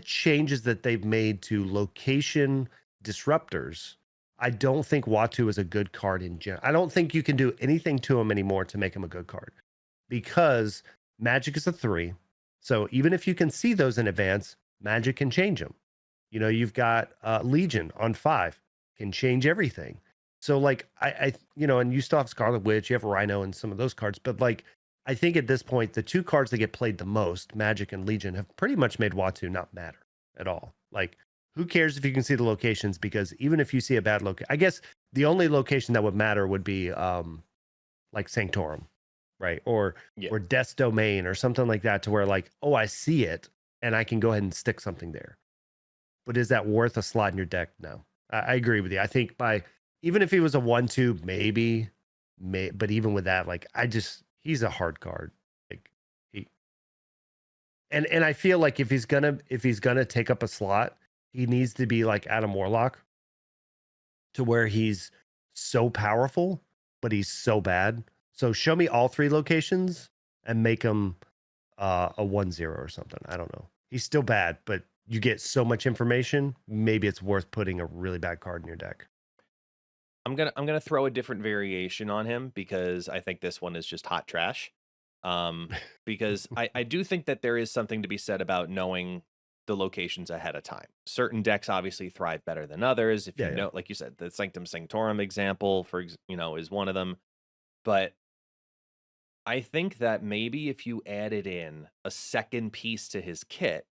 [SPEAKER 2] changes that they've made to location disruptors, I don't think Watu is a good card in general. I don't think you can do anything to him anymore to make him a good card because Magic is a 3. So even if you can see those in advance, Magic can change them. You know, you've got Legion on 5, can change everything. So like you know, and you still have Scarlet Witch, you have Rhino and some of those cards, but like I think at this point, the two cards that get played the most, Magic and Legion, have pretty much made Watu not matter at all. Like, who cares if you can see the locations? Because even if you see a bad location, I guess the only location that would matter would be like Sanctorum, right?
[SPEAKER 1] Yeah.
[SPEAKER 2] Or Death's Domain or something like that, to where like, oh, I see it and I can go ahead and stick something there. But is that worth a slot in your deck? No. I agree with you. I think even if he was a 1-2, maybe, but even with that, like he's a hard card. Like he and I feel like if he's gonna take up a slot, he needs to be like Adam Warlock, to where he's so powerful, but he's so bad. So show me all 3 locations and make him a 1-0 or something. I don't know. He's still bad, but you get so much information. Maybe it's worth putting a really bad card in your deck.
[SPEAKER 1] I'm gonna throw a different variation on him because I think this one is just hot trash. Because I do think that there is something to be said about knowing the locations ahead of time. Certain decks obviously thrive better than others. If you
[SPEAKER 2] Yeah,
[SPEAKER 1] know, like you said, the Sanctum Sanctorum example, is one of them. But I think that maybe if you added in a second piece to his kit,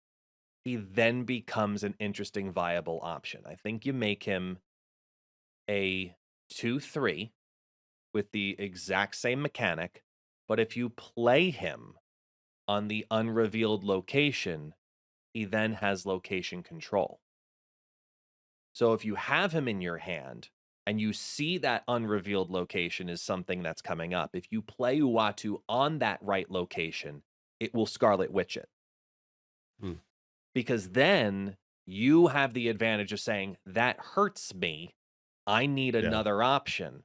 [SPEAKER 1] he then becomes an interesting, viable option. I think you make him a 2/3 with the exact same mechanic, but if you play him on the unrevealed location, he then has location control. So if you have him in your hand and you see that unrevealed location is something that's coming up, if you play Uatu on that right location, it will Scarlet Witch it.
[SPEAKER 2] Hmm.
[SPEAKER 1] Because then you have the advantage of saying, that hurts me. I need
[SPEAKER 2] yeah,
[SPEAKER 1] another option.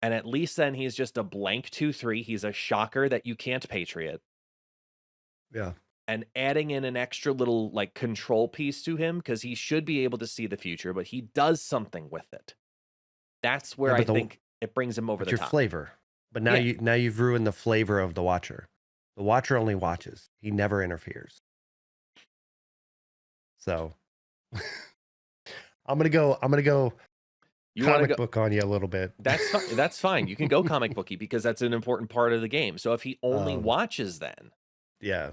[SPEAKER 1] And at least then he's just a blank 2/3. He's a shocker that you can't Patriot.
[SPEAKER 2] yeah.
[SPEAKER 1] And adding in an extra little like control piece to him, because he should be able to see the future, but he does something with it. That's where
[SPEAKER 2] Yeah,
[SPEAKER 1] I
[SPEAKER 2] but
[SPEAKER 1] think it brings him over
[SPEAKER 2] but
[SPEAKER 1] the
[SPEAKER 2] your
[SPEAKER 1] top.
[SPEAKER 2] flavor. But
[SPEAKER 1] Yeah,
[SPEAKER 2] now you've ruined the flavor of the Watcher. The Watcher only watches. He never interferes. So I'm gonna go
[SPEAKER 1] you want to
[SPEAKER 2] comic
[SPEAKER 1] go.
[SPEAKER 2] book on you a little bit.
[SPEAKER 1] That's fine. That's fine. You can go comic booky because that's an important part of the game. So if he only
[SPEAKER 2] Um,
[SPEAKER 1] watches, then
[SPEAKER 2] yeah.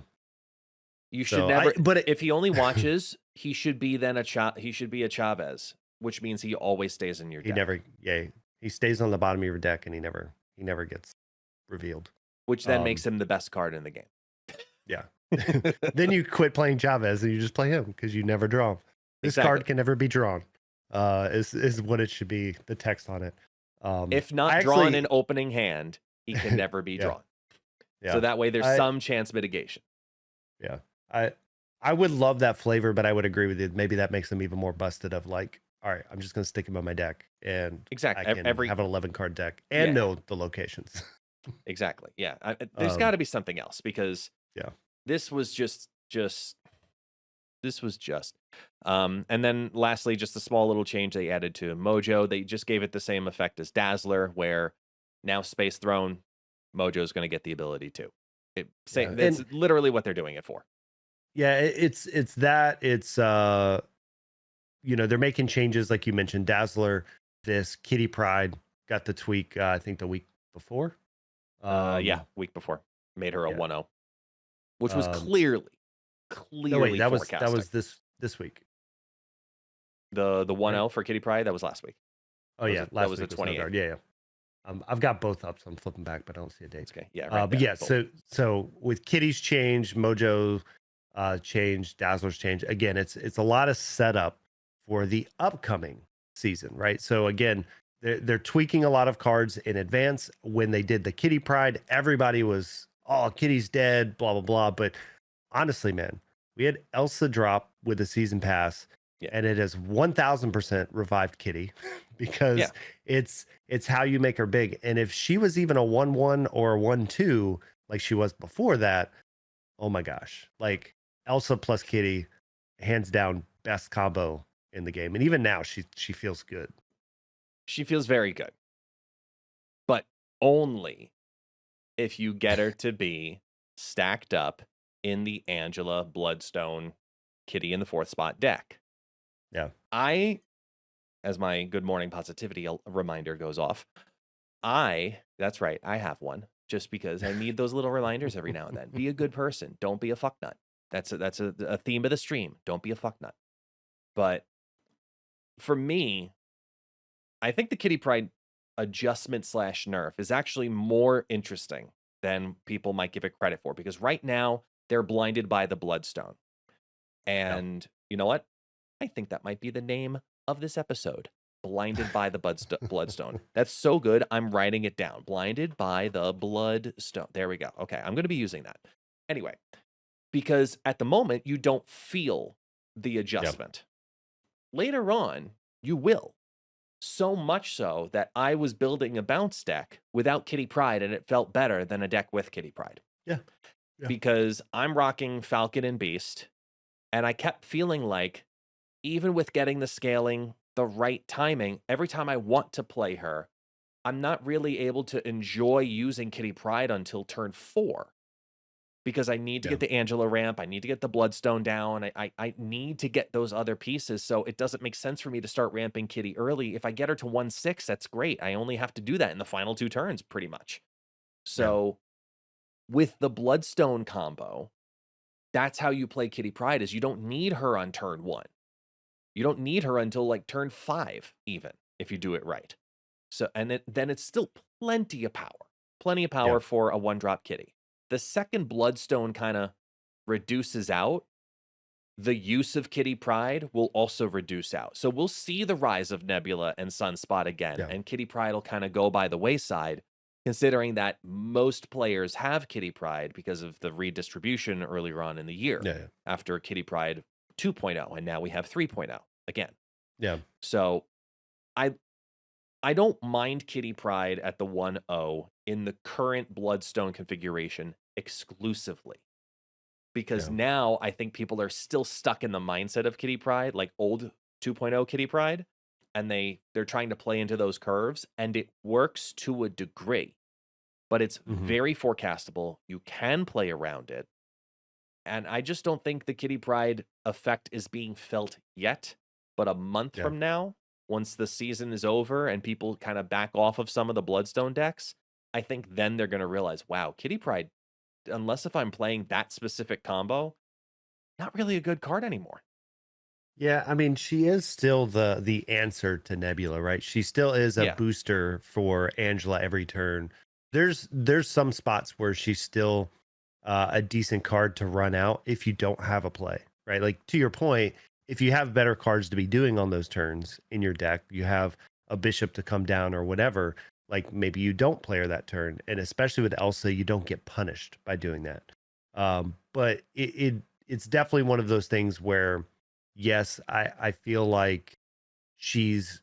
[SPEAKER 1] you should
[SPEAKER 2] So I
[SPEAKER 1] never.
[SPEAKER 2] but
[SPEAKER 1] If he only watches, he should be then he should be a Chavez, which means he always stays in your
[SPEAKER 2] he
[SPEAKER 1] deck.
[SPEAKER 2] never he stays on the bottom of your deck and he never gets revealed.
[SPEAKER 1] Which then makes him the best card in the game.
[SPEAKER 2] Yeah. Then you quit playing Chavez and you just play him because you never draw him. This
[SPEAKER 1] Exactly.
[SPEAKER 2] card can never be drawn. Is what it should be, the text on it.
[SPEAKER 1] If not
[SPEAKER 2] I
[SPEAKER 1] drawn
[SPEAKER 2] actually
[SPEAKER 1] in opening hand, he can never be
[SPEAKER 2] yeah,
[SPEAKER 1] drawn. So
[SPEAKER 2] yeah.
[SPEAKER 1] that way there's
[SPEAKER 2] I
[SPEAKER 1] some chance mitigation.
[SPEAKER 2] yeah. I would love that flavor, but I would agree with you. Maybe that makes them even more busted of like, all right, I'm just gonna stick him on my deck and I
[SPEAKER 1] Exactly.
[SPEAKER 2] can have an 11 card deck and
[SPEAKER 1] Yeah,
[SPEAKER 2] know the locations.
[SPEAKER 1] exactly. Yeah. There's got
[SPEAKER 2] um
[SPEAKER 1] to be something else because
[SPEAKER 2] yeah.
[SPEAKER 1] this was just this was just. And then lastly, just a small little change they added to Mojo. They just gave it the same effect as Dazzler, where now Space Throne, Mojo's going to get the ability to.
[SPEAKER 2] Yeah.
[SPEAKER 1] That's literally what they're doing it for.
[SPEAKER 2] Yeah, it's that it's you know, they're making changes like you mentioned. Dazzler, this Kitty Pride got the tweak I think the week before.
[SPEAKER 1] Yeah, week before made her a
[SPEAKER 2] Yeah.
[SPEAKER 1] 1-0, which was
[SPEAKER 2] Um no wait,
[SPEAKER 1] clearly
[SPEAKER 2] that
[SPEAKER 1] forecasting.
[SPEAKER 2] was this week.
[SPEAKER 1] The
[SPEAKER 2] Right?
[SPEAKER 1] 1-0 for Kitty Pryde, that was last week.
[SPEAKER 2] Oh yeah,
[SPEAKER 1] That
[SPEAKER 2] last
[SPEAKER 1] was the
[SPEAKER 2] week was no
[SPEAKER 1] 28th.
[SPEAKER 2] guard. Yeah, yeah. I've got both up, so I'm flipping back, but I don't see a date.
[SPEAKER 1] Okay, yeah, right
[SPEAKER 2] But
[SPEAKER 1] there.
[SPEAKER 2] yeah,
[SPEAKER 1] Boom.
[SPEAKER 2] so with Kitty's change, Mojo change, Dazzler's change. Again, it's a lot of setup for the upcoming season, right? So again, they're tweaking a lot of cards in advance. When they did the Kitty Pride, everybody was, oh, Kitty's dead, blah blah blah. But honestly, man, we had Elsa drop with the season pass,
[SPEAKER 1] Yeah.
[SPEAKER 2] and it has 1000% revived Kitty because
[SPEAKER 1] Yeah.
[SPEAKER 2] it's how you make her big. And if she was even a 1-1 or a 1-2 like she was before that, oh my gosh, like Elsa plus Kitty, hands down best combo in the game. And even now she feels good.
[SPEAKER 1] She feels very good, but only if you get her to be stacked up in the Angela Bloodstone Kitty in the fourth spot deck.
[SPEAKER 2] Yeah.
[SPEAKER 1] I, as my good morning positivity reminder goes off, that's right, I have one just because I need those little reminders every now and then. Be a good person. Don't be a fucknut. That's a theme of the stream. Don't be a fucknut. But for me, I think the Kitty Pride adjustment slash nerf is actually more interesting than people might give it credit for because right now they're blinded by the Bloodstone.
[SPEAKER 2] Yeah.
[SPEAKER 1] And you know what? I think that might be the name of this episode. Blinded by the Bloodstone. That's so good. I'm writing it down. Blinded by the Bloodstone. There we go. Okay. I'm going to be using that. Anyway, because at the moment, you don't feel the
[SPEAKER 2] Yep.
[SPEAKER 1] adjustment. Later on, you will. So much so that I was building a bounce deck without Kitty Pride, and it felt better than a deck with Kitty Pride.
[SPEAKER 2] Yeah. Yeah.
[SPEAKER 1] Because I'm rocking Falcon and Beast, and I kept feeling like, even with getting the scaling, the right timing, every time I want to play her, I'm not really able to enjoy using Kitty Pride until turn 4 because I need to
[SPEAKER 2] Yeah.
[SPEAKER 1] get the Angela ramp. I need to get the Bloodstone down. I need to get those other pieces. So it doesn't make sense for me to start ramping Kitty early. If I get her to 1/6, that's great. I only have to do that in the final 2 turns, pretty much.
[SPEAKER 2] Yeah.
[SPEAKER 1] So with the Bloodstone combo, that's how you play Kitty Pride is you don't need her on turn 1. You don't need her until like turn 5, even if you do it right. So, then it's still plenty of
[SPEAKER 2] Yeah.
[SPEAKER 1] power for a 1-drop Kitty. The second Bloodstone kind of reduces out, the use of Kitty Pride will also reduce out. So we'll see the rise of Nebula and Sunspot again,
[SPEAKER 2] Yeah.
[SPEAKER 1] and Kitty Pride will kind of go by the wayside, considering that most players have Kitty Pride because of the redistribution earlier on in the year
[SPEAKER 2] Yeah.
[SPEAKER 1] after Kitty Pride 2.0, and now we have 3.0 again.
[SPEAKER 2] Yeah.
[SPEAKER 1] So I I don't mind Kitty Pride at the 1-0 in the current Bloodstone configuration exclusively. Because
[SPEAKER 2] Yeah.
[SPEAKER 1] now I think people are still stuck in the mindset of Kitty Pride, like old 2.0 Kitty Pride, and they're trying to play into those curves, and it works to a degree, but it's
[SPEAKER 2] Hmm.
[SPEAKER 1] very forecastable. You can play around it, and I just don't think the Kitty Pride effect is being felt yet. But a month
[SPEAKER 2] Yeah.
[SPEAKER 1] from now, once the season is over and people kind of back off of some of the Bloodstone decks, I think then they're going to realize, wow, Kitty Pride, unless if I'm playing that specific combo, not really a good card anymore.
[SPEAKER 2] Yeah, I mean, she is still the answer to Nebula, right? She still is a
[SPEAKER 1] Yeah.
[SPEAKER 2] booster for Angela every turn. There's some spots where she's still a decent card to run out if you don't have a play, right? Like to your point, if you have better cards to be doing on those turns in your deck, you have a bishop to come down or whatever. Like maybe you don't play her that turn, and especially with Elsa, you don't get punished by doing that. But it's definitely one of those things where yes, I feel like she's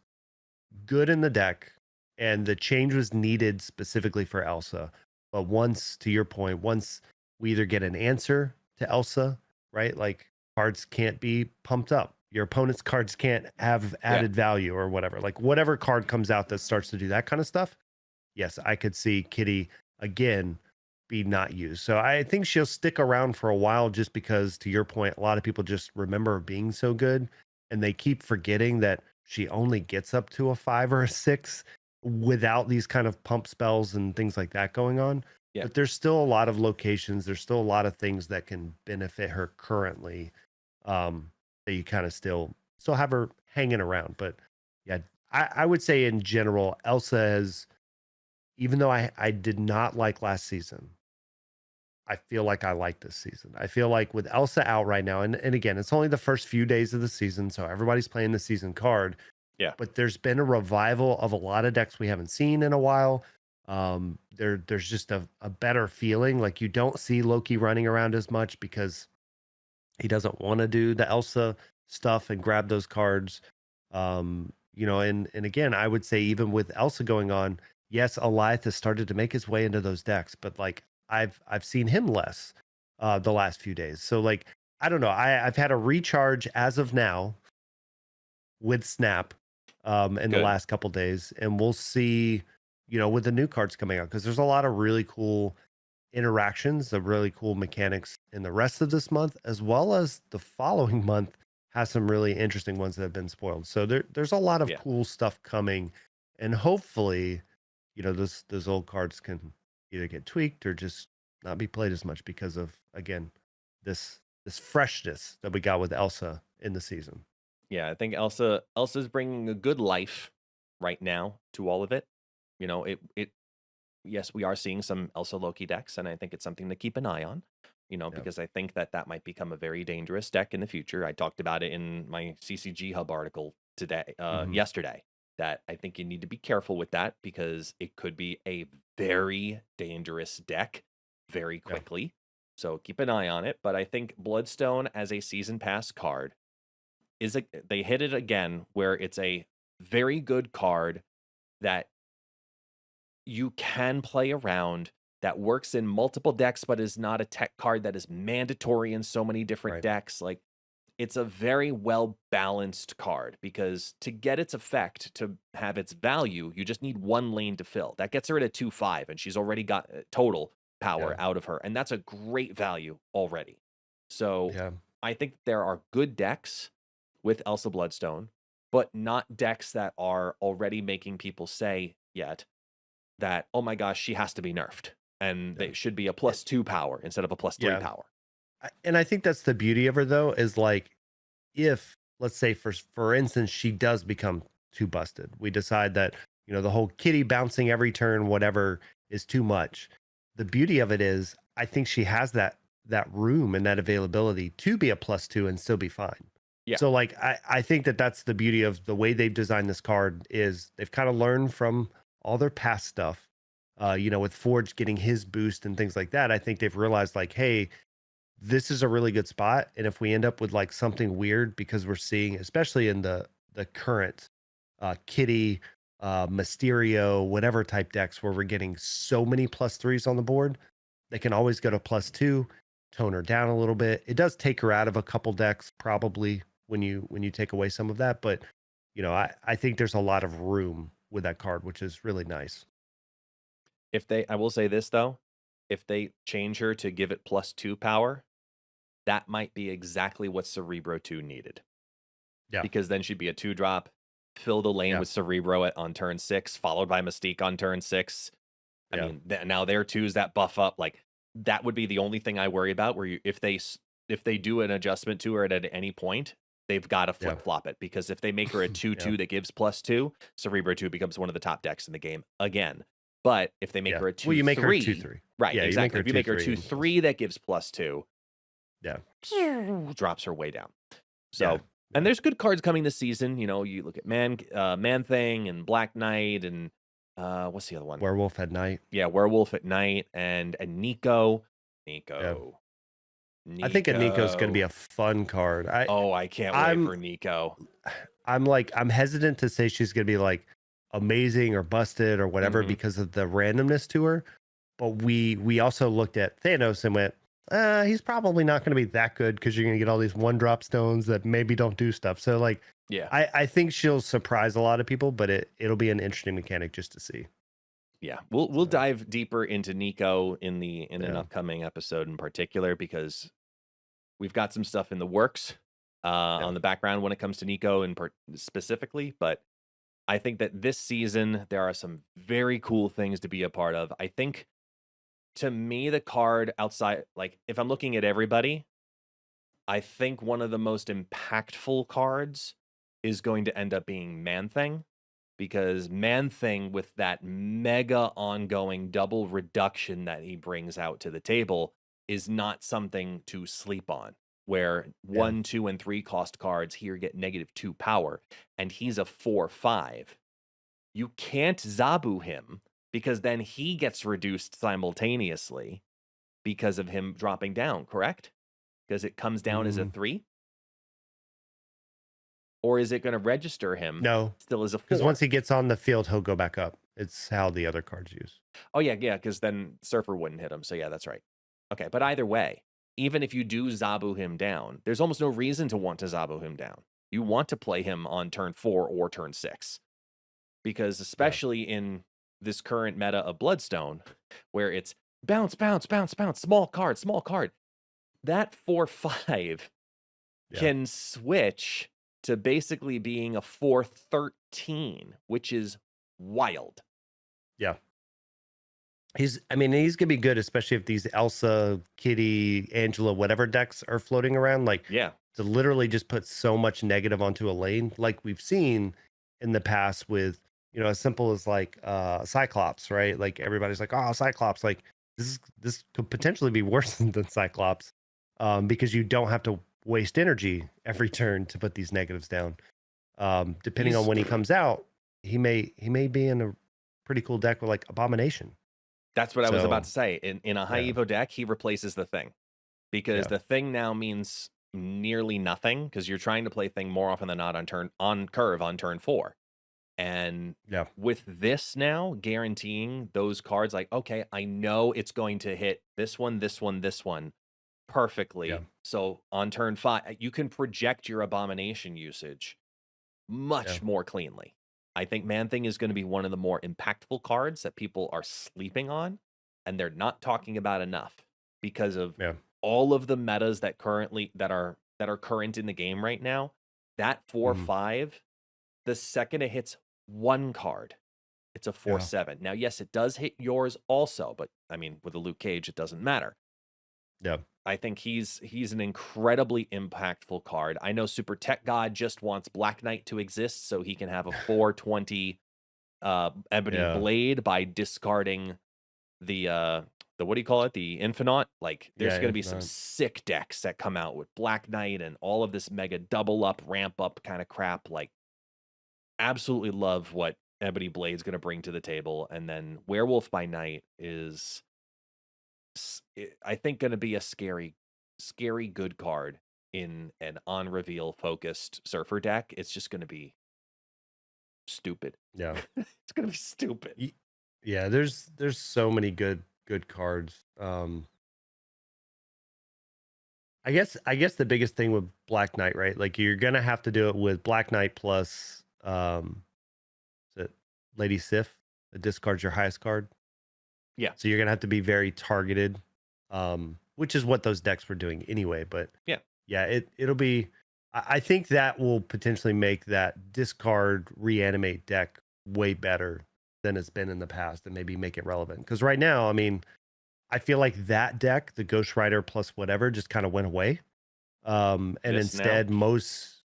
[SPEAKER 2] good in the deck, and the change was needed specifically for Elsa. But once, to your point, once we either get an answer to Elsa, right? Like cards can't be pumped up. Your opponent's cards can't have
[SPEAKER 1] Yeah.
[SPEAKER 2] added value or whatever. Like whatever card comes out that starts to do that kind of stuff. Yes, I could see Kitty again be not used. So I think she'll stick around for a while just because, to your point, a lot of people just remember her being so good and they keep forgetting that she only gets up to a 5 or a 6 without these kind of pump spells and things like that going on.
[SPEAKER 1] Yeah.
[SPEAKER 2] But there's still a lot of locations, there's still a lot of things that can benefit her currently. That you kind of still have her hanging around. But yeah, I would say in general, Elsa has, even though I did not like last season, I feel like I like this season. I feel like with Elsa out right now, and again, it's only the first few days of the season, so everybody's playing the season card.
[SPEAKER 1] Yeah.
[SPEAKER 2] But there's been a revival of a lot of decks we haven't seen in a while. There's just a better feeling. Like you don't see Loki running around as much because he doesn't want to do the Elsa stuff and grab those cards. And again, I would say even with Elsa going on, yes, Alith has started to make his way into those decks, but like I've seen him less the last few days. So like I don't know. I've had a recharge as of now with Snap, in the
[SPEAKER 1] Good.
[SPEAKER 2] last couple days, and we'll see, with the new cards coming out, because there's a lot of really cool interactions, the really cool mechanics in the rest of this month, as well as the following month has some really interesting ones that have been spoiled. So there's a lot of
[SPEAKER 1] Yeah.
[SPEAKER 2] cool stuff coming, and hopefully, those old cards can either get tweaked or just not be played as much because of, again, this freshness that we got with Elsa in the season.
[SPEAKER 1] Yeah, I think Elsa's bringing a good life right now to all of it. You know, it yes, we are seeing some Elsa Loki decks, and I think it's something to keep an eye on,
[SPEAKER 2] Yeah.
[SPEAKER 1] because I think that that might become a very dangerous deck in the future. I talked about it in my CCG Hub article
[SPEAKER 2] Hmm.
[SPEAKER 1] yesterday, that I think you need to be careful with that because it could be a very dangerous deck very
[SPEAKER 2] Yeah.
[SPEAKER 1] quickly. So keep an eye on it. But I think Bloodstone as a season pass card they hit it again where it's a very good card that you can play around, that works in multiple decks but is not a tech card that is mandatory in so many different
[SPEAKER 2] Right.
[SPEAKER 1] decks. Like, it's a very well balanced card because to get its effect, to have its value, you just need one lane to fill. That gets her at a 2/5, and she's already got total
[SPEAKER 2] Yeah.
[SPEAKER 1] power out of her, and that's a great value already. So
[SPEAKER 2] Yeah.
[SPEAKER 1] I think there are good decks with Elsa Bloodstone, but not decks that are already making people say yet that, oh my gosh, she has to be nerfed, and
[SPEAKER 2] Yeah.
[SPEAKER 1] they should be a
[SPEAKER 2] It-
[SPEAKER 1] +2 power instead of a +3
[SPEAKER 2] yeah.
[SPEAKER 1] power.
[SPEAKER 2] And I think that's the beauty of her, though, is like, if, let's say, for instance, she does become too busted, we decide that, the whole kitty bouncing every turn, whatever, is too much. The beauty of it is, I think she has that room and that availability to be a +2 and still be fine.
[SPEAKER 1] Yeah.
[SPEAKER 2] So like, I think that that's the beauty of the way they've designed this card, is they've kind of learned from all their past stuff. With Forge getting his boost and things like that, I think they've realized, like, hey, this is a really good spot. And if we end up with like something weird, because we're seeing, especially in the current Kitty, Mysterio, whatever type decks, where we're getting so many +3s on the board, they can always go to +2, tone her down a little bit. It does take her out of a couple decks, probably, when you take away some of that. But I think there's a lot of room with that card, which is really nice.
[SPEAKER 1] I will say this though, if they change her to give it +2 power, that might be exactly what Cerebro 2 needed.
[SPEAKER 2] Yeah.
[SPEAKER 1] Because then she'd be a 2-drop, fill the lane
[SPEAKER 2] Yeah.
[SPEAKER 1] with Cerebro on turn 6, followed by Mystique on turn 6. I
[SPEAKER 2] Yeah.
[SPEAKER 1] mean, now their 2s that buff up, like, that would be the only thing I worry about, where if they do an adjustment to her at any point, they've gotta
[SPEAKER 2] Yeah.
[SPEAKER 1] flip-flop it, because if they make her a
[SPEAKER 2] Yeah.
[SPEAKER 1] 2/2 that gives +2, Cerebro 2 becomes one of the top decks in the game again. But if they make
[SPEAKER 2] Yeah.
[SPEAKER 1] her a
[SPEAKER 2] Well, you make her 2
[SPEAKER 1] 2/3,
[SPEAKER 2] 3.
[SPEAKER 1] right,
[SPEAKER 2] Yeah, you make
[SPEAKER 1] exactly.
[SPEAKER 2] her
[SPEAKER 1] If you make her
[SPEAKER 2] 2 3 and plus.
[SPEAKER 1] 2/3 that gives +2,
[SPEAKER 2] Yeah.
[SPEAKER 1] drops her way down.
[SPEAKER 2] Yeah.
[SPEAKER 1] So, and
[SPEAKER 2] Yeah.
[SPEAKER 1] there's good cards coming this season. You look at Man Thing and Black Knight and what's the other one?
[SPEAKER 2] Werewolf at Night.
[SPEAKER 1] Yeah, Werewolf at Night and Nico.
[SPEAKER 2] Yeah.
[SPEAKER 1] Nico.
[SPEAKER 2] I think a Nico's gonna be
[SPEAKER 1] Nico.
[SPEAKER 2] a fun card.
[SPEAKER 1] Oh, I can't wait
[SPEAKER 2] I'm
[SPEAKER 1] for Nico.
[SPEAKER 2] I'm hesitant to say she's gonna be like amazing or busted or whatever,
[SPEAKER 1] Hmm.
[SPEAKER 2] because of the randomness to her. But we also looked at Thanos and went, he's probably not gonna be that good, because you're gonna get all these one drop stones that maybe don't do stuff. So like,
[SPEAKER 1] Yeah.
[SPEAKER 2] I think she'll surprise a lot of people, but it'll be an interesting mechanic just to see.
[SPEAKER 1] Yeah. We'll
[SPEAKER 2] So
[SPEAKER 1] dive deeper into Nico in an
[SPEAKER 2] yeah.
[SPEAKER 1] upcoming episode in particular, because we've got some stuff in the works
[SPEAKER 2] Yeah.
[SPEAKER 1] on the background when it comes to Nico and specifically, but I think that this season there are some very cool things to be a part of. I think, to me, the card outside, like, if I'm looking at everybody, I think one of the most impactful cards is going to end up being Man Thing, because Man Thing, with that mega ongoing double reduction that he brings out to the table, is not something to sleep on. Where
[SPEAKER 2] Yeah.
[SPEAKER 1] 1, 2, and 3 cost cards here get -2 power, and he's a 4/5. You can't Zabu him, because then he gets reduced simultaneously because of him dropping down, correct? Because it comes down as a
[SPEAKER 2] Mm,
[SPEAKER 1] 3? Or is it gonna register him
[SPEAKER 2] no,
[SPEAKER 1] still as a
[SPEAKER 2] because once
[SPEAKER 1] 4?
[SPEAKER 2] he gets on the field, he'll go back up. It's how the other cards use.
[SPEAKER 1] Oh, yeah, yeah, because then Surfer wouldn't hit him, so yeah, that's right. Okay, but either way, even if you do Zabu him down, there's almost no reason to want to Zabu him down. You want to play him on turn 4 or turn 6 because
[SPEAKER 2] Yeah.
[SPEAKER 1] especially in this current meta of Bloodstone, where it's bounce, bounce, bounce, bounce, small card, that 4/5
[SPEAKER 2] Yeah.
[SPEAKER 1] can switch to basically being a 4/13, which is wild.
[SPEAKER 2] Yeah. I mean, he's gonna be good, especially if these Elsa, Kitty, Angela, whatever decks are floating around. Like
[SPEAKER 1] Yeah.
[SPEAKER 2] to literally just put so much negative onto a lane, like we've seen in the past with as simple as like Cyclops, right? Like everybody's like, oh, Cyclops, like this could potentially be worse than Cyclops, because you don't have to waste energy every turn to put these negatives down. Depending on
[SPEAKER 1] He's
[SPEAKER 2] when he comes out, he may be in a pretty cool deck with like Abomination.
[SPEAKER 1] That's what I was about
[SPEAKER 2] So
[SPEAKER 1] to say. In a high
[SPEAKER 2] yeah,
[SPEAKER 1] evo deck, he replaces the thing because
[SPEAKER 2] yeah,
[SPEAKER 1] the thing now means nearly nothing because you're trying to play thing more often than not on curve on turn 4. And
[SPEAKER 2] yeah,
[SPEAKER 1] with this now guaranteeing those cards, like, okay, I know it's going to hit this one, this one, this one
[SPEAKER 2] yeah,
[SPEAKER 1] perfectly. So on turn 5, you can project your abomination usage
[SPEAKER 2] yeah,
[SPEAKER 1] much more cleanly. I think Man Thing is going to be one of the more impactful cards that people are sleeping on, and they're not talking about enough because of
[SPEAKER 2] yeah,
[SPEAKER 1] all of the metas that are current in the game right now. That four
[SPEAKER 2] mhm,
[SPEAKER 1] five, the second it hits one card, it's a
[SPEAKER 2] yeah,
[SPEAKER 1] 4/7. Now, yes, it does hit yours also, but I mean, with a Luke Cage, it doesn't matter.
[SPEAKER 2] yeah,
[SPEAKER 1] I think he's an incredibly impactful card. I know Super Tech God just wants Black Knight to exist so he can have a 420 Ebony
[SPEAKER 2] yeah,
[SPEAKER 1] Blade by discarding the what do you call it? The Infinaut. Like
[SPEAKER 2] yeah.
[SPEAKER 1] there's going to be
[SPEAKER 2] If
[SPEAKER 1] some
[SPEAKER 2] not,
[SPEAKER 1] sick decks that come out with Black Knight and all of this mega double up, ramp up kind of crap. Like absolutely love what Ebony Blade's going to bring to the table, and then Werewolf by Night is I think going to be a scary good card in an on reveal focused surfer deck. It's just going to be stupid.
[SPEAKER 2] yeah,
[SPEAKER 1] It's going to be stupid.
[SPEAKER 2] Y- yeah. There's so many good cards. I guess the biggest thing with Black Knight, right? Like you're gonna have to do it with Black Knight plus is it Lady Sif that discards your highest card.
[SPEAKER 1] Yeah.
[SPEAKER 2] So you're gonna have to be very targeted, which is what those decks were doing anyway. But
[SPEAKER 1] Yeah.
[SPEAKER 2] yeah, it'll be. I think that will potentially make that discard reanimate deck way better than it's been in the past, and maybe make it relevant. Because right now, I mean, I feel like that deck, the Ghost Rider plus whatever, just kind of went away. And
[SPEAKER 1] Just now.
[SPEAKER 2] instead, most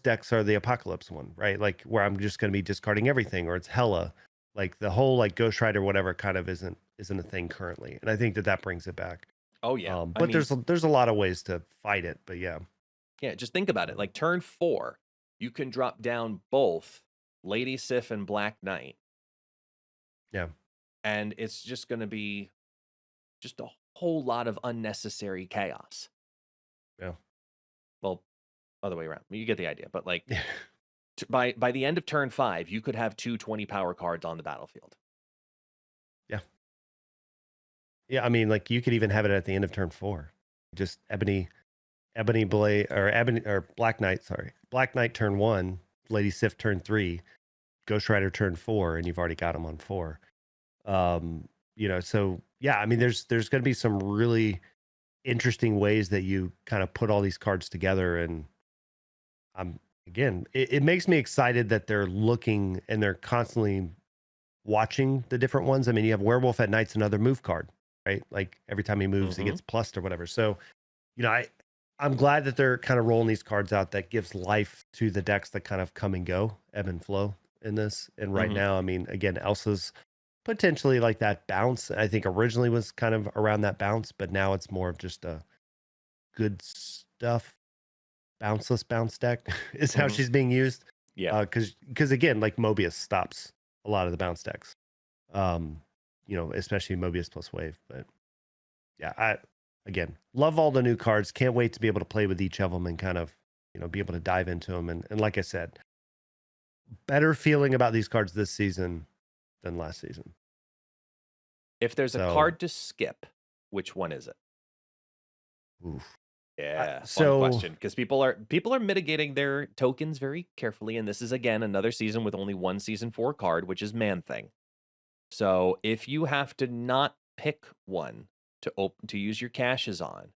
[SPEAKER 2] decks are the Apocalypse one, right? Like where I'm just going to be discarding everything, or it's Hella. Like the whole like Ghost Rider whatever kind of isn't a thing currently, and I think that brings it back.
[SPEAKER 1] Oh yeah. I
[SPEAKER 2] But
[SPEAKER 1] mean,
[SPEAKER 2] there's a lot of ways to fight it. But yeah,
[SPEAKER 1] yeah, just think about it.
[SPEAKER 2] um,
[SPEAKER 1] Like turn 4, you can drop down both Lady Sif and Black Knight,
[SPEAKER 2] yeah,
[SPEAKER 1] and it's just going to be just a whole lot of unnecessary chaos.
[SPEAKER 2] yeah,
[SPEAKER 1] Well, other way around. You get the idea. But like
[SPEAKER 2] yeah,
[SPEAKER 1] by the end of turn 5, you could have 2 20 power cards on the battlefield.
[SPEAKER 2] yeah, yeah. I mean, like you could even have it at the end of turn 4, just Ebony Blade or Ebony or Black Knight. Sorry, Black Knight turn 1, Lady Sif turn 3, Ghost Rider turn 4, and you've already got them on 4. Um, so yeah, I mean, there's going to be some really interesting ways that you kind of put all these cards together, and I'm again, it makes me excited that they're looking and they're constantly watching the different ones. I mean, you have Werewolf at Night's another move card, right? Like every time he moves, he
[SPEAKER 1] Mhm.
[SPEAKER 2] gets plussed or whatever. So I'm glad that they're kind of rolling these cards out that gives life to the decks that kind of come and go, ebb and flow in this. And right
[SPEAKER 1] Mhm.
[SPEAKER 2] now, I mean, again, Elsa's potentially like that bounce. I think originally was kind of around that bounce, but now it's more of just a good stuff bounceless bounce deck is how
[SPEAKER 1] Mhm.
[SPEAKER 2] she's being used.
[SPEAKER 1] Yeah.
[SPEAKER 2] Because again, like Mobius stops a lot of the bounce decks. Um, especially Mobius plus Wave. But yeah, I again love all the new cards. Can't wait to be able to play with each of them and kind of be able to dive into them. And like I said, better feeling about these cards this season than last season.
[SPEAKER 1] If there's a
[SPEAKER 2] So,
[SPEAKER 1] card to skip, which one is it?
[SPEAKER 2] oof.
[SPEAKER 1] Yeah, fun
[SPEAKER 2] So
[SPEAKER 1] question because people are mitigating their tokens very carefully, and this is again another season with only one season 4 card, which is Man Thing. So if you have to not pick one to use your caches on,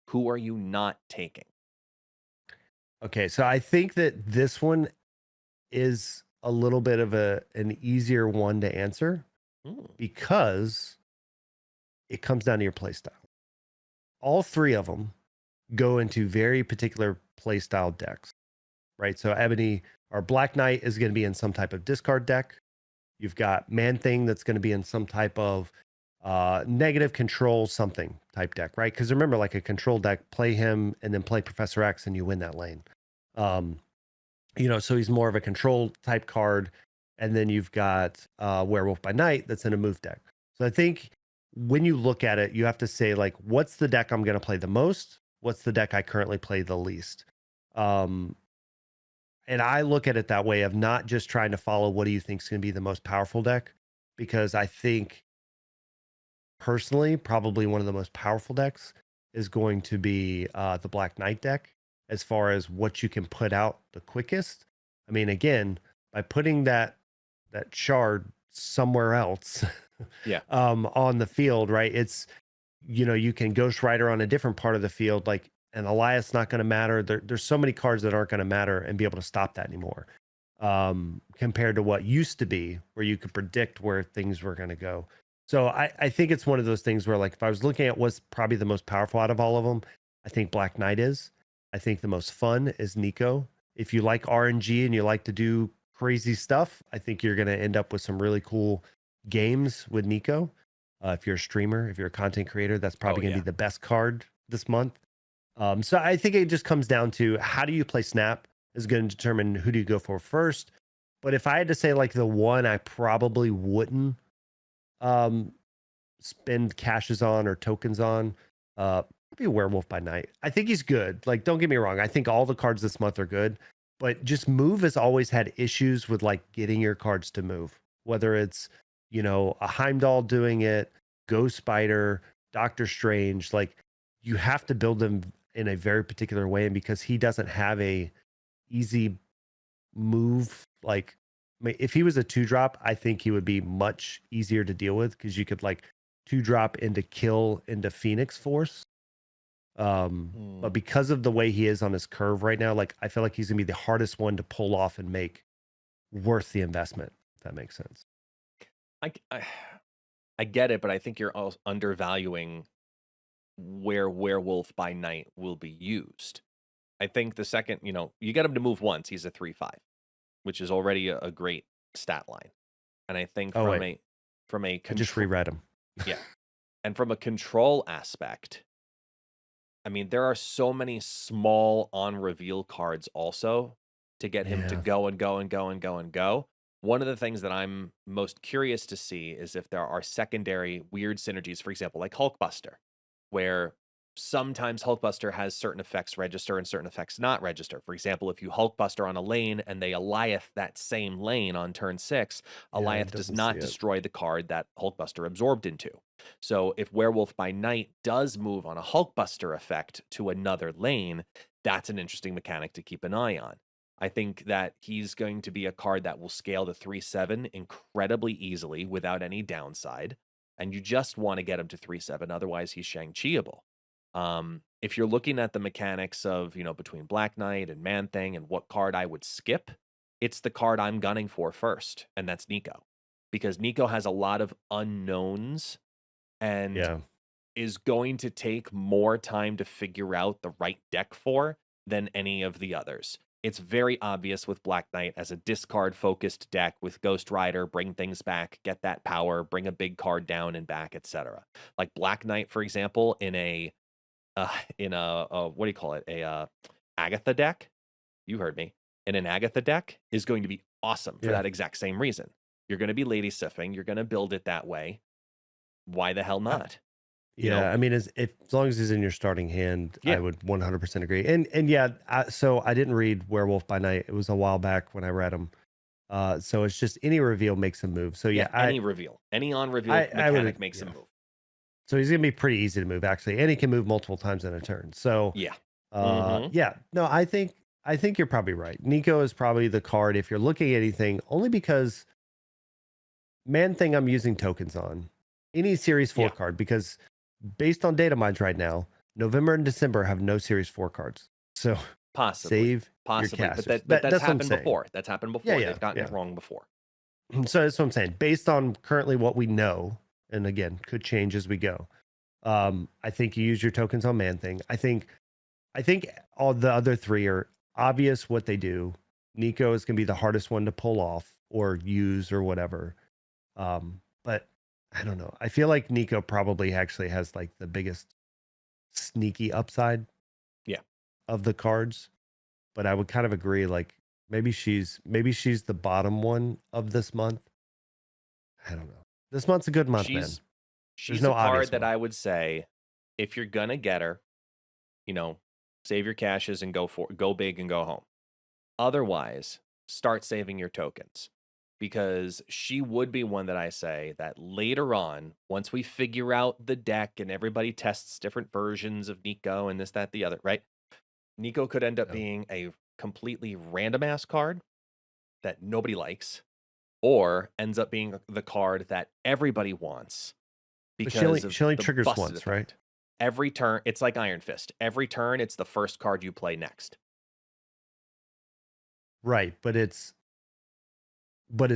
[SPEAKER 1] who are you not taking?
[SPEAKER 2] okay, so I think that this one is a little bit of an easier one to answer
[SPEAKER 1] Mm,
[SPEAKER 2] because it comes down to your play style. All three of them go into very particular play style decks, right? So Ebony or Black Knight is going to be in some type of discard deck. You've got Man Thing that's going to be in some type of negative control something type deck, right? Because remember, like a control deck, play him and then play Professor X and you win that lane. Um, so he's more of a control type card. And then you've got Werewolf by Night that's in a move deck. So I think when you look at it, you have to say, like, what's the deck I'm going to play the most? What's the deck I currently play the least? Um, and I look at it that way of not just trying to follow what do you think is going to be the most powerful deck, because I think personally, probably one of the most powerful decks is going to be the Black Knight deck as far as what you can put out the quickest. I mean, again, by putting that shard somewhere else
[SPEAKER 1] yeah.
[SPEAKER 2] on the field, right? It's you can Ghost Rider on a different part of the field, like an Elias not going to matter. There's so many cards that aren't going to matter and be able to stop that anymore. Compared to what used to be, where you could predict where things were going to go. So I think it's one of those things where, like, if I was looking at what's probably the most powerful out of all of them, I think Black Knight is. I think the most fun is Nico. If you like RNG and you like to do crazy stuff, I think you're going to end up with some really cool games with Nico. If you're a streamer, if you're a content creator, that's
[SPEAKER 1] Oh
[SPEAKER 2] probably going to
[SPEAKER 1] yeah.
[SPEAKER 2] be the best card this month. So I think it just comes down to how do you play Snap is going to determine who do you go for first. But if I had to say, like, the one I probably wouldn't um, spend caches on or tokens on, maybe Werewolf by Night. I think he's good. Like, don't get me wrong. I think all the cards this month are good, but just move has always had issues with, like, getting your cards to move. Whether it's a Heimdall doing it, Ghost Spider, Doctor Strange, like, you have to build them in a very particular way, and because he doesn't have a easy move, like, if he was a 2-drop, I think he would be much easier to deal with because you could, like, 2-drop into kill into Phoenix Force. But
[SPEAKER 1] Mm.
[SPEAKER 2] because of the way he is on his curve right now, like, I feel like he's gonna be the hardest one to pull off and make worth the investment, if that makes sense.
[SPEAKER 1] I, g- I I get it, but I think you're also undervaluing where Werewolf by Night will be used. I think the second, you get him to move once, he's a 3/5, which is already a great stat line. And I think
[SPEAKER 2] Oh wait,
[SPEAKER 1] from a
[SPEAKER 2] I just
[SPEAKER 1] control,
[SPEAKER 2] reread him.
[SPEAKER 1] yeah, and from a control aspect, I mean, there are so many small on reveal cards also to get him to
[SPEAKER 2] Yeah.
[SPEAKER 1] go and go and go and go and go. One of the things that I'm most curious to see is if there are secondary weird synergies, for example, like Hulkbuster, where sometimes Hulkbuster has certain effects register and certain effects not register. For example, if you Hulkbuster on a lane and they Eliath that same lane on turn 6,
[SPEAKER 2] Yeah,
[SPEAKER 1] Eliath
[SPEAKER 2] it
[SPEAKER 1] does
[SPEAKER 2] doesn't see
[SPEAKER 1] not
[SPEAKER 2] it.
[SPEAKER 1] destroy the card that Hulkbuster absorbed into. So if Werewolf by Night does move on a Hulkbuster effect to another lane, that's an interesting mechanic to keep an eye on. I think that he's going to be a card that will scale to 3/7 incredibly easily without any downside. And you just want to get him to 3/7, otherwise he's Shang-Chiable. If you're looking at the mechanics of, between Black Knight and Man Thing and what card I would skip, it's the card I'm gunning for first, and that's Nico. Because Nico has a lot of unknowns and
[SPEAKER 2] Yeah.
[SPEAKER 1] is going to take more time to figure out the right deck for than any of the others. It's very obvious with Black Knight as a discard focused deck with Ghost Rider, bring things back, get that power, bring a big card down and back, etc. Like Black Knight, for example, uh, in a what do you call it? Agatha deck. You heard me. In an Agatha deck is going to be awesome for
[SPEAKER 2] Yeah.
[SPEAKER 1] that exact same reason. You're going to be lady sifting. You're going to build it that way. Why the hell
[SPEAKER 2] Uh,
[SPEAKER 1] not? You know?
[SPEAKER 2] yeah, I mean, as long as he's in your starting hand, I
[SPEAKER 1] Yeah.
[SPEAKER 2] would 100% agree. And yeah, so I didn't read Werewolf by Night. It was a while back when I read him. So it's just any reveal makes a move. So
[SPEAKER 1] Yeah,
[SPEAKER 2] yeah,
[SPEAKER 1] any reveal, any on reveal
[SPEAKER 2] I
[SPEAKER 1] mechanic
[SPEAKER 2] would,
[SPEAKER 1] makes a
[SPEAKER 2] yeah.
[SPEAKER 1] move.
[SPEAKER 2] So he's gonna be pretty easy to move actually, and he can move multiple times in a turn. So
[SPEAKER 1] Yeah. Mm-hmm.
[SPEAKER 2] Yeah, no, I think you're probably right. Nico is probably the card if you're looking at anything, only because Man Thing I'm using tokens on. Any Series 4
[SPEAKER 1] Yeah,
[SPEAKER 2] card, because based on data mines right now, November and December have no Series 4 cards. So
[SPEAKER 1] possibly,
[SPEAKER 2] save your
[SPEAKER 1] possibly, but
[SPEAKER 2] casters.
[SPEAKER 1] that's
[SPEAKER 2] That's what I'm
[SPEAKER 1] happened
[SPEAKER 2] saying.
[SPEAKER 1] before. That's happened
[SPEAKER 2] Yeah,
[SPEAKER 1] before.
[SPEAKER 2] yeah,
[SPEAKER 1] They've gotten
[SPEAKER 2] yeah.
[SPEAKER 1] it wrong before.
[SPEAKER 2] So that's what I'm saying. Based on currently what we know, and again, could change as we go. I think you use your tokens on Man Thing. I think all the other three are obvious what they do. Nico is gonna be the hardest one to pull off or use or whatever. But I don't know. I feel like Nico probably actually has like the biggest sneaky upside
[SPEAKER 1] Yeah,
[SPEAKER 2] of the cards. But I would kind of agree, like maybe she's the bottom one of this month. I don't know. This month's a good month, man.
[SPEAKER 1] she's
[SPEAKER 2] There's
[SPEAKER 1] she's a
[SPEAKER 2] no
[SPEAKER 1] card
[SPEAKER 2] obvious
[SPEAKER 1] that
[SPEAKER 2] one.
[SPEAKER 1] I would say if you're gonna get her, save your caches and go big and go home. Otherwise, start saving your tokens because she would be one that I say that later on, once we figure out the deck and everybody tests different versions of Nico and this, that, the other, right? Nico could end up
[SPEAKER 2] Yeah.
[SPEAKER 1] being a completely random ass card that nobody likes, or ends up being the card that everybody wants
[SPEAKER 2] But
[SPEAKER 1] because of
[SPEAKER 2] she only
[SPEAKER 1] the
[SPEAKER 2] triggers
[SPEAKER 1] busted
[SPEAKER 2] once, right?
[SPEAKER 1] effect. Every turn, it's like Iron Fist. Every turn, it's the first card you play next.
[SPEAKER 2] Right, but it's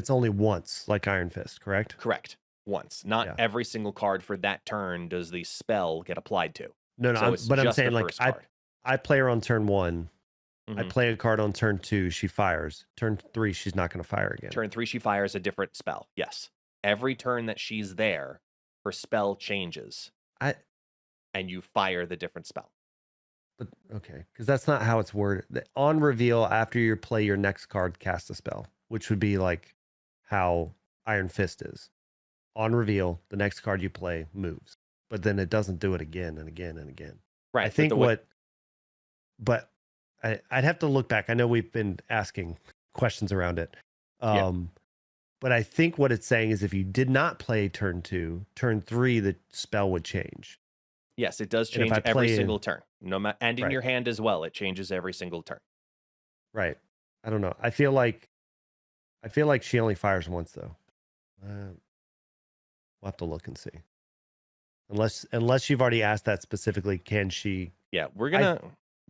[SPEAKER 2] only once, like Iron Fist, correct?
[SPEAKER 1] Correct. Once. Not
[SPEAKER 2] Yeah.
[SPEAKER 1] every single card for that turn does the spell get applied to.
[SPEAKER 2] No, no,
[SPEAKER 1] So it's
[SPEAKER 2] but I'm
[SPEAKER 1] just the
[SPEAKER 2] saying like
[SPEAKER 1] first
[SPEAKER 2] I
[SPEAKER 1] card.
[SPEAKER 2] I play her on turn one. I
[SPEAKER 1] Mhm.
[SPEAKER 2] play a card on turn two, she fires. Turn three, she's not gonna fire again.
[SPEAKER 1] Turn 3, she fires a different spell. Yes. Every turn that she's there, her spell changes
[SPEAKER 2] I
[SPEAKER 1] and you fire the different spell.
[SPEAKER 2] but okay, because that's not how it's worded. On reveal, after you play your next card, cast a spell, which would be like how Iron Fist is. On reveal, the next card you play moves, but then it doesn't do it again and again and again. I
[SPEAKER 1] Right. But
[SPEAKER 2] think but I'd have to look back. I know we've been asking questions around it.
[SPEAKER 1] yeah.
[SPEAKER 2] But I think what it's saying is if you did not play turn two, turn three, the spell would change.
[SPEAKER 1] Yes, it does
[SPEAKER 2] And if
[SPEAKER 1] change
[SPEAKER 2] I
[SPEAKER 1] every
[SPEAKER 2] play
[SPEAKER 1] single
[SPEAKER 2] in,
[SPEAKER 1] turn. And in
[SPEAKER 2] right,
[SPEAKER 1] your hand as well, it changes every single turn.
[SPEAKER 2] right. I don't know. I feel like she only fires once though. We'll have to look and see. Unless you've already asked that specifically, can she?
[SPEAKER 1] Yeah, we're
[SPEAKER 2] I
[SPEAKER 1] gonna.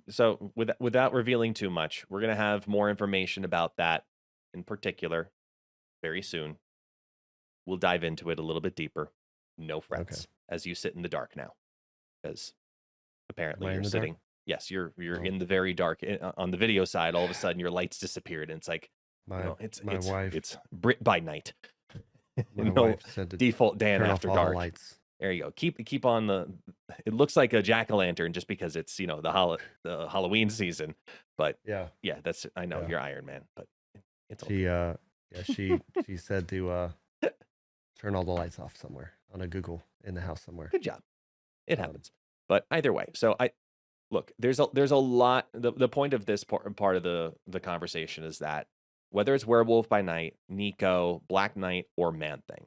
[SPEAKER 1] So without revealing too much, we're gonna have more information about that in particular very soon. We'll dive into it a little bit deeper. No
[SPEAKER 2] okay.
[SPEAKER 1] frets as you sit in the dark now, because
[SPEAKER 2] Am
[SPEAKER 1] apparently
[SPEAKER 2] I in
[SPEAKER 1] you're
[SPEAKER 2] the dark?
[SPEAKER 1] sitting. Yes, you're
[SPEAKER 2] Oh,
[SPEAKER 1] in the very dark on the video side. All of a sudden, your lights disappeared, and it's like,
[SPEAKER 2] my
[SPEAKER 1] it's
[SPEAKER 2] my wife
[SPEAKER 1] it's Brit by night.
[SPEAKER 2] my
[SPEAKER 1] No
[SPEAKER 2] wife said to
[SPEAKER 1] default Dan
[SPEAKER 2] turn off
[SPEAKER 1] after
[SPEAKER 2] all the
[SPEAKER 1] dark.
[SPEAKER 2] lights.
[SPEAKER 1] There you go. Keep on the. It looks like a jack o' lantern just because it's the Halloween season, but
[SPEAKER 2] Yeah,
[SPEAKER 1] yeah, that's I know
[SPEAKER 2] yeah.
[SPEAKER 1] you're Iron Man, but it's all
[SPEAKER 2] She
[SPEAKER 1] good.
[SPEAKER 2] yeah, she said to turn all the lights off somewhere on a Google in the house somewhere.
[SPEAKER 1] Good job. It
[SPEAKER 2] Um,
[SPEAKER 1] happens. But either way, so I look. There's a lot. The point of this part of the conversation is that whether it's Werewolf by Night, Nico, Black Knight, or Man Thing,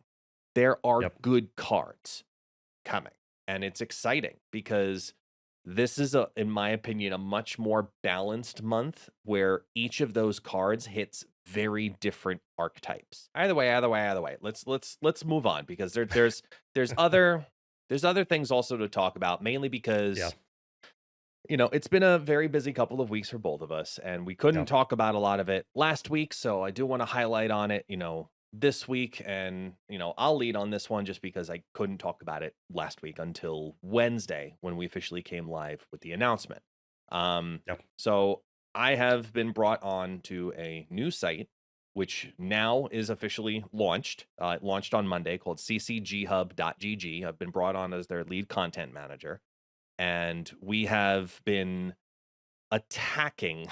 [SPEAKER 1] there are
[SPEAKER 2] yep.
[SPEAKER 1] good cards coming. And it's exciting because this is in my opinion, a much more balanced month where each of those cards hits very different archetypes. Either way. Let's move on because there's other there's other things also to talk about, mainly
[SPEAKER 2] Yeah.
[SPEAKER 1] because it's been a very busy couple of weeks for both of us, and we couldn't
[SPEAKER 2] Yep.
[SPEAKER 1] talk about a lot of it last week. So I do want to highlight on it, this week. And, I'll lead on this one just because I couldn't talk about it last week until Wednesday when we officially came live with the announcement.
[SPEAKER 2] Yep.
[SPEAKER 1] So I have been brought on to a new site, which now is officially launched. It launched on Monday, called ccghub.gg. I've been brought on as their lead content manager, and we have been attacking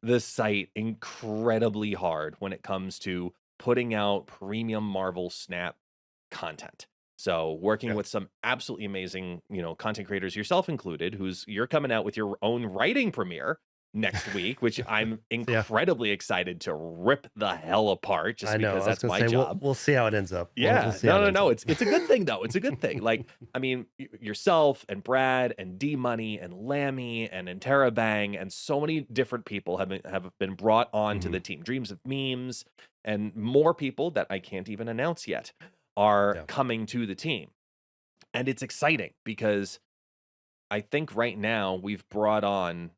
[SPEAKER 1] the site incredibly hard when it comes to putting out premium Marvel Snap content. So working
[SPEAKER 2] Yeah.
[SPEAKER 1] with some absolutely amazing, content creators, yourself included, you're coming out with your own writing premiere next week, which I'm
[SPEAKER 2] Yeah,
[SPEAKER 1] incredibly excited to rip the hell apart just
[SPEAKER 2] I know.
[SPEAKER 1] because
[SPEAKER 2] I was
[SPEAKER 1] that's
[SPEAKER 2] gonna
[SPEAKER 1] my
[SPEAKER 2] say we'll
[SPEAKER 1] job.
[SPEAKER 2] we'll see how it ends up. We'll
[SPEAKER 1] Yeah.
[SPEAKER 2] see how
[SPEAKER 1] No,
[SPEAKER 2] it
[SPEAKER 1] no,
[SPEAKER 2] ends
[SPEAKER 1] no.
[SPEAKER 2] up.
[SPEAKER 1] It's a good thing though. It's a good thing. Like, I mean, yourself and Brad and D Money and Lammy and Interrobang and so many different people have been brought on to
[SPEAKER 2] Hmm.
[SPEAKER 1] the team. Dreams of Memes and more people that I can't even announce yet are
[SPEAKER 2] Yeah.
[SPEAKER 1] coming to the team. And it's exciting because I think right now we've brought on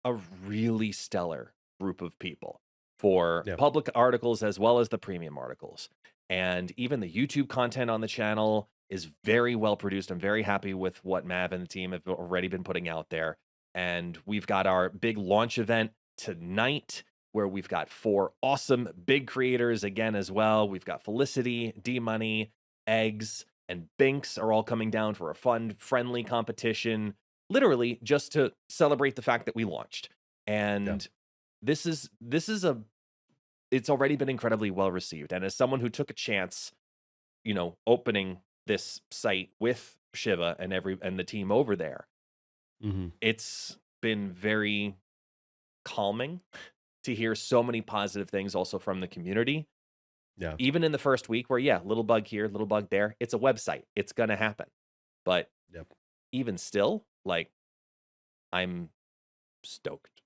[SPEAKER 1] a really stellar group of people for
[SPEAKER 2] Yeah.
[SPEAKER 1] public articles as well as the premium articles. And even the YouTube content on the channel is very well produced. I'm very happy with what Mav and the team have already been putting out there. And we've got our big launch event tonight where we've got four awesome big creators again as well. We've got Felicity, D Money, Eggs, and Binks are all coming down for a fun, friendly competition literally just to celebrate the fact that we launched.
[SPEAKER 2] Yeah.
[SPEAKER 1] And this is a it's already been incredibly well received. And as someone who took a chance, opening this site with Shiva and the team over there,
[SPEAKER 2] Hmm.
[SPEAKER 1] it's been very calming to hear so many positive things also from the community.
[SPEAKER 2] Yeah.
[SPEAKER 1] Even in the first week where yeah, little bug here, little bug there, it's a website. It's going to happen. But
[SPEAKER 2] Yep.
[SPEAKER 1] even still, like I'm stoked.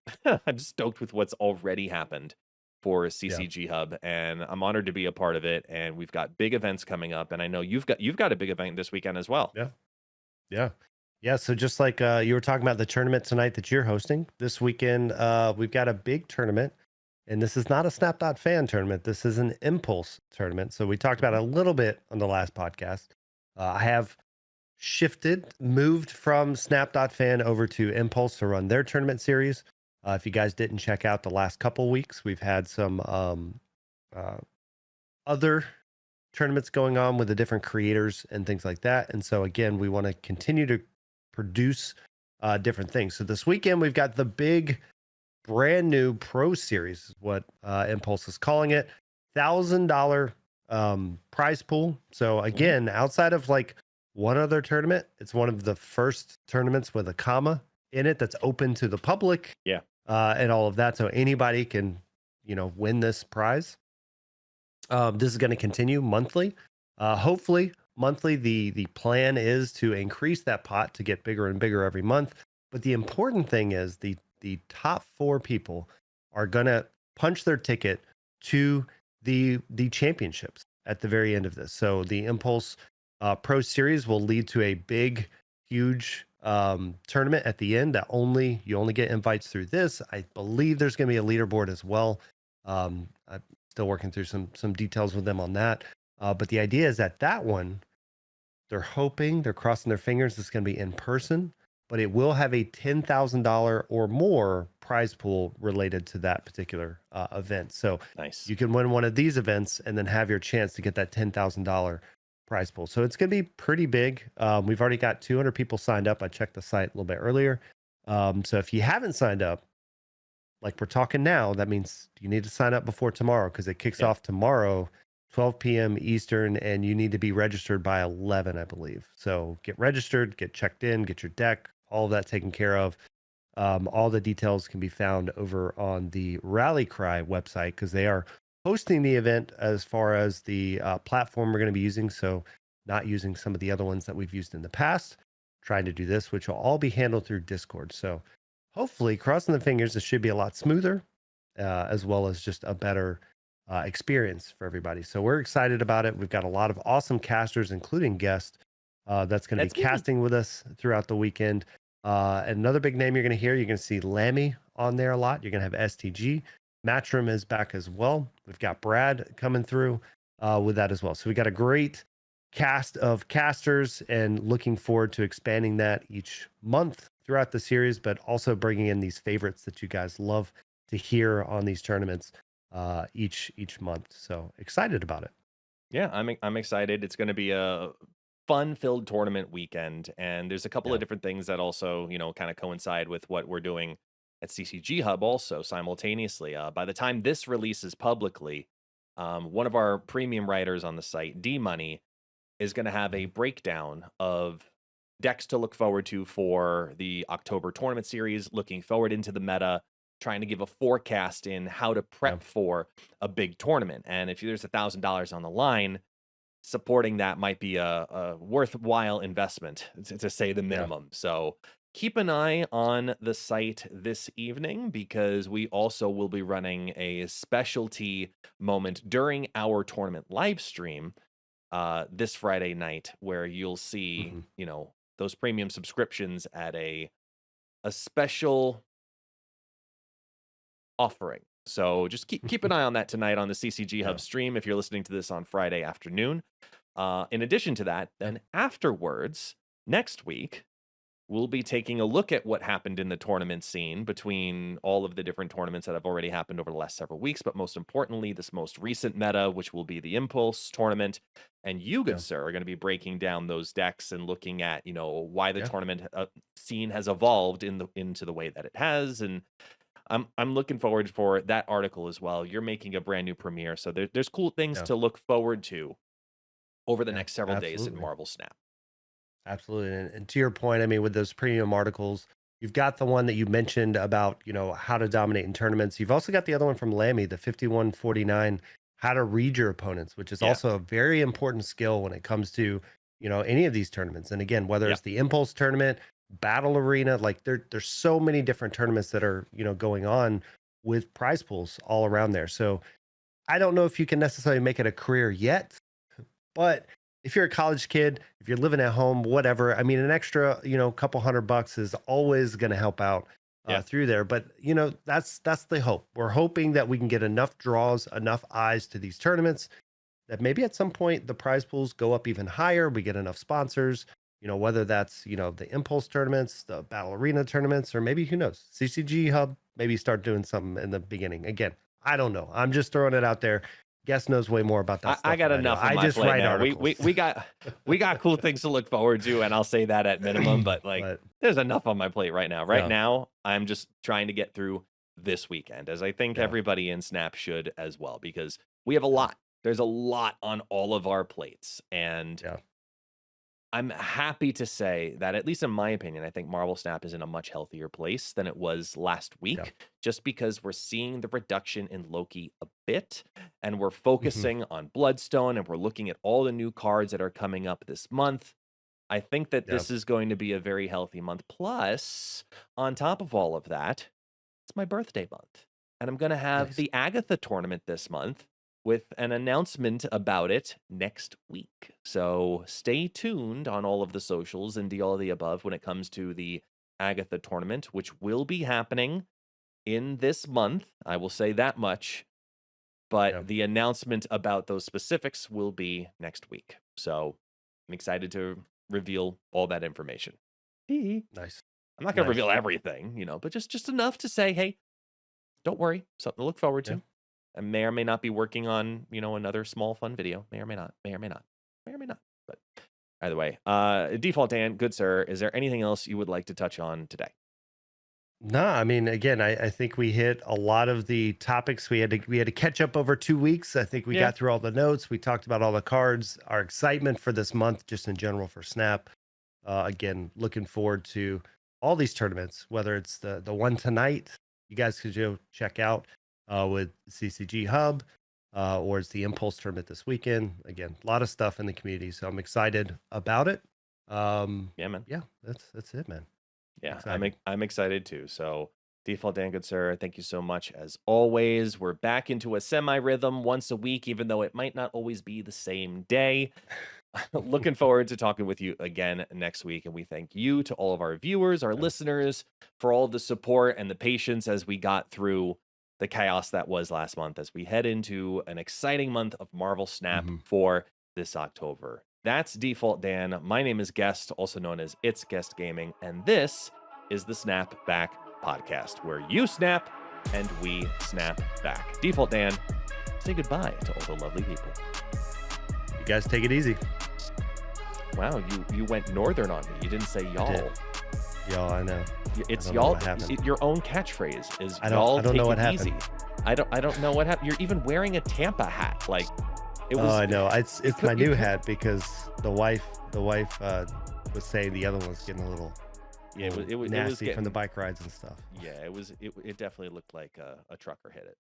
[SPEAKER 1] I'm stoked with what's already happened for
[SPEAKER 2] Yeah.
[SPEAKER 1] CCG Hub, and I'm honored to be a part of it. And we've got big events coming up, and I know you've got a big event this weekend as well.
[SPEAKER 2] Yeah. Yeah. Yeah. So just like you were talking about the tournament tonight that you're hosting this weekend, we've got a big tournament, and this is not a Snap fan tournament. This is an Impulse tournament. So we talked about
[SPEAKER 1] Mhm.
[SPEAKER 2] it a little bit on the last podcast. I have moved from Snap fan over to Impulse to run their tournament series. If you guys didn't check out the last couple weeks, we've had some uh, other tournaments going on with the different creators and things like that. And so again, we want to continue to produce different things. So this weekend we've got the big brand new pro series, is what Impulse is calling it. $1,000 prize pool. So
[SPEAKER 1] Mhm.
[SPEAKER 2] again, outside of like one other tournament, it's one of the first tournaments with a comma in it that's open to the public
[SPEAKER 1] Yeah.
[SPEAKER 2] and all of that. So anybody can, win this prize. This is going to continue monthly. Hopefully, monthly. The plan is to increase that pot to get bigger and bigger every month. But the important thing is the top four people are going to punch their ticket to the championships at the very end of this. So the Impulse Pro Series will lead to a big, huge tournament at the end that you only get invites through this. I believe there's going to be a leaderboard as well. I still working through some details with them on that. But the idea is that one, they're crossing their fingers, it's going to be in person, but it will have a $10,000 or more prize pool related to that particular event. So
[SPEAKER 1] Nice.
[SPEAKER 2] you can win one of these events and then have your chance to get that $10,000 prize pool. So it's going to be pretty big. We've already got 200 people signed up. I checked the site a little bit earlier. So if you haven't signed up, like we're talking now, that means you need to sign up before tomorrow because it kicks
[SPEAKER 1] Yeah.
[SPEAKER 2] off tomorrow, 12 p.m. Eastern, and you need to be registered by 11, I believe. So get registered, get checked in, get your deck, all of that taken care of. All the details can be found over on the Rally Cry website because they are hosting the event as far as the platform we're going to be using. So, not using some of the other ones that we've used in the past, trying to do this, which will all be handled through Discord. So, hopefully, crossing the fingers, it should be a lot smoother, as well as just a better experience for everybody. So, we're excited about it. We've got a lot of awesome casters, including guests, that's going to be
[SPEAKER 1] That's me.
[SPEAKER 2] casting with us throughout the weekend. And another big name you're going to hear, you're going to see Lammy on there a lot. You're going to have STG. Matchroom is back as well. We've got Brad coming through with that as well. So we got a great cast of casters and looking forward to expanding that each month throughout the series, but also bringing in these favorites that you guys love to hear on these tournaments each month. So excited about it.
[SPEAKER 1] Yeah, I'm excited. It's going to be a fun-filled tournament weekend, and there's a couple of
[SPEAKER 2] Yeah.
[SPEAKER 1] different things that also, kind of coincide with what we're doing at CCG Hub also simultaneously. By the time this releases publicly, one of our premium writers on the site, D Money, is going to have a
[SPEAKER 2] Mhm.
[SPEAKER 1] breakdown of decks to look forward to for the October tournament series, looking forward into the meta, trying to give a forecast in how to
[SPEAKER 2] Yeah.
[SPEAKER 1] prep for a big tournament. And if there's $1,000 on the line, supporting that might be a worthwhile investment, to say the
[SPEAKER 2] Yeah.
[SPEAKER 1] minimum. So keep an eye on the site this evening, because we also will be running a specialty moment during our tournament live stream this Friday night, where you'll see,
[SPEAKER 2] Hmm.
[SPEAKER 1] those premium subscriptions at a special offering. So just keep an eye on that tonight on the CCG
[SPEAKER 2] Yeah.
[SPEAKER 1] Hub stream if you're listening to this on Friday afternoon. In addition to that,
[SPEAKER 2] Yeah.
[SPEAKER 1] then afterwards, next week, we'll be taking a look at what happened in the tournament scene between all of the different tournaments that have already happened over the last several weeks. But most importantly, this most recent meta, which will be the Impulse tournament. And you, good
[SPEAKER 2] Yeah.
[SPEAKER 1] sir, are going to be breaking down those decks and looking at, why the
[SPEAKER 2] Yeah.
[SPEAKER 1] tournament scene has evolved into the way that it has. And I'm looking forward for that article as well. You're making a brand new premiere, so there's cool things
[SPEAKER 2] Yeah.
[SPEAKER 1] to look forward to over the
[SPEAKER 2] Yeah.
[SPEAKER 1] next several days in
[SPEAKER 2] Absolutely.
[SPEAKER 1] Marvel Snap.
[SPEAKER 2] Absolutely. And to your point, I mean, with those premium articles, you've got the one that you mentioned about, how to dominate in tournaments. You've also got the other one from Lammy, the 5149, how to read your opponents, which is
[SPEAKER 1] Yeah.
[SPEAKER 2] also a very important skill when it comes to, any of these tournaments. And again, whether
[SPEAKER 1] Yep.
[SPEAKER 2] it's the Impulse tournament, Battle Arena, like there's so many different tournaments that are, going on with prize pools all around there. So I don't know if you can necessarily make it a career yet, but if you're a college kid, if you're living at home, whatever, I mean, an extra, couple $100 is always going to help out
[SPEAKER 1] Yeah.
[SPEAKER 2] through there. But that's the hope. We're hoping that we can get enough draws, enough eyes to these tournaments that maybe at some point the prize pools go up even higher. We get enough sponsors. Whether that's the Impulse tournaments, the Battle Arena tournaments, or maybe who knows, CCG Hub. Maybe start doing something in the beginning. Again, I don't know. I'm just throwing it out there. Guest knows way more about that
[SPEAKER 1] I
[SPEAKER 2] stuff
[SPEAKER 1] got
[SPEAKER 2] than I do.
[SPEAKER 1] enough on
[SPEAKER 2] I
[SPEAKER 1] my
[SPEAKER 2] just
[SPEAKER 1] plate
[SPEAKER 2] write
[SPEAKER 1] now. We
[SPEAKER 2] articles.
[SPEAKER 1] we we got we got cool things to look forward to, and I'll say that at minimum. But like,
[SPEAKER 2] But
[SPEAKER 1] there's enough on my plate right now. Right
[SPEAKER 2] yeah,
[SPEAKER 1] now, I'm just trying to get through this weekend, as I think
[SPEAKER 2] yeah,
[SPEAKER 1] everybody in Snap should as well, because we have a
[SPEAKER 2] yeah,
[SPEAKER 1] lot. There's a lot on all of our plates, and
[SPEAKER 2] yeah,
[SPEAKER 1] I'm happy to say that, at least in my opinion, I think Marvel Snap is in a much healthier place than it was last
[SPEAKER 2] yeah.
[SPEAKER 1] week, just because we're seeing the reduction in Loki a bit, and we're
[SPEAKER 2] Mhm.
[SPEAKER 1] focusing on Bloodstone, and we're looking at all the new cards that are coming up this month. I think that
[SPEAKER 2] Yeah,
[SPEAKER 1] this is going to be a very healthy month. Plus, on top of all of that, it's my birthday month. And I'm going to have
[SPEAKER 2] nice.
[SPEAKER 1] the Agatha tournament this month with an announcement about it next week. So stay tuned on all of the socials and all of the above when it comes to the Agatha tournament, which will be happening in this month. I will say that much. But
[SPEAKER 2] Yeah,
[SPEAKER 1] the announcement about those specifics will be next week. So I'm excited to reveal all that information. I'm
[SPEAKER 2] nice,
[SPEAKER 1] not going to
[SPEAKER 2] nice.
[SPEAKER 1] reveal everything, but just enough to say, hey, don't worry, something to look forward
[SPEAKER 2] Yeah,
[SPEAKER 1] to. I may or may not be working on, another small fun video. May or may not. May or may not. May or may not. But either way, default Dan, good sir, is there anything else you would like to touch on today?
[SPEAKER 2] no, I mean, again, I think we hit a lot of the topics we had to catch up over 2 weeks. I think we
[SPEAKER 1] Yeah.
[SPEAKER 2] got through all the notes. We talked about all the cards, our excitement for this month, just in general for Snap. Again, looking forward to all these tournaments, whether it's the one tonight, you guys could go check out with CCG Hub, or it's the Impulse tournament this weekend. Again, a lot of stuff in the community, so I'm excited about it.
[SPEAKER 1] Yeah, man.
[SPEAKER 2] Yeah, that's it, man.
[SPEAKER 1] Yeah,
[SPEAKER 2] Excited.
[SPEAKER 1] I'm excited too. So, default Dan, good sir, thank you so much as always. We're back into a semi rhythm once a week, even though it might not always be the same day. Looking forward to talking with you again next week. And we thank you, to all of our viewers, our
[SPEAKER 2] Yeah.
[SPEAKER 1] listeners, for all the support and the patience as we got through the chaos that was last month, as we head into an exciting month of Marvel Snap
[SPEAKER 2] Mhm.
[SPEAKER 1] for this October. That's Default Dan. My name is Guest, also known as It's Guest Gaming, and this is the Snap Back Podcast, where you snap and we snap back. Default Dan, say goodbye to all the lovely people.
[SPEAKER 2] You guys take it easy.
[SPEAKER 1] Wow, you went northern on me. You didn't say y'all.
[SPEAKER 2] did. Y'all, I know.
[SPEAKER 1] It's
[SPEAKER 2] don't know
[SPEAKER 1] y'all.
[SPEAKER 2] what happened.
[SPEAKER 1] Your own catchphrase is
[SPEAKER 2] I
[SPEAKER 1] y'all
[SPEAKER 2] don't
[SPEAKER 1] take
[SPEAKER 2] know what
[SPEAKER 1] it easy.
[SPEAKER 2] happened.
[SPEAKER 1] I don't know what happened. You're even wearing a Tampa hat. Like, it
[SPEAKER 2] Oh,
[SPEAKER 1] was.
[SPEAKER 2] I know. It's my
[SPEAKER 1] you
[SPEAKER 2] new
[SPEAKER 1] could-
[SPEAKER 2] hat because the wife was saying the other one's getting a little
[SPEAKER 1] Yeah, it was
[SPEAKER 2] Oh,
[SPEAKER 1] it was it was
[SPEAKER 2] nasty from the
[SPEAKER 1] getting
[SPEAKER 2] bike rides and stuff.
[SPEAKER 1] yeah, it definitely looked like a trucker hit it.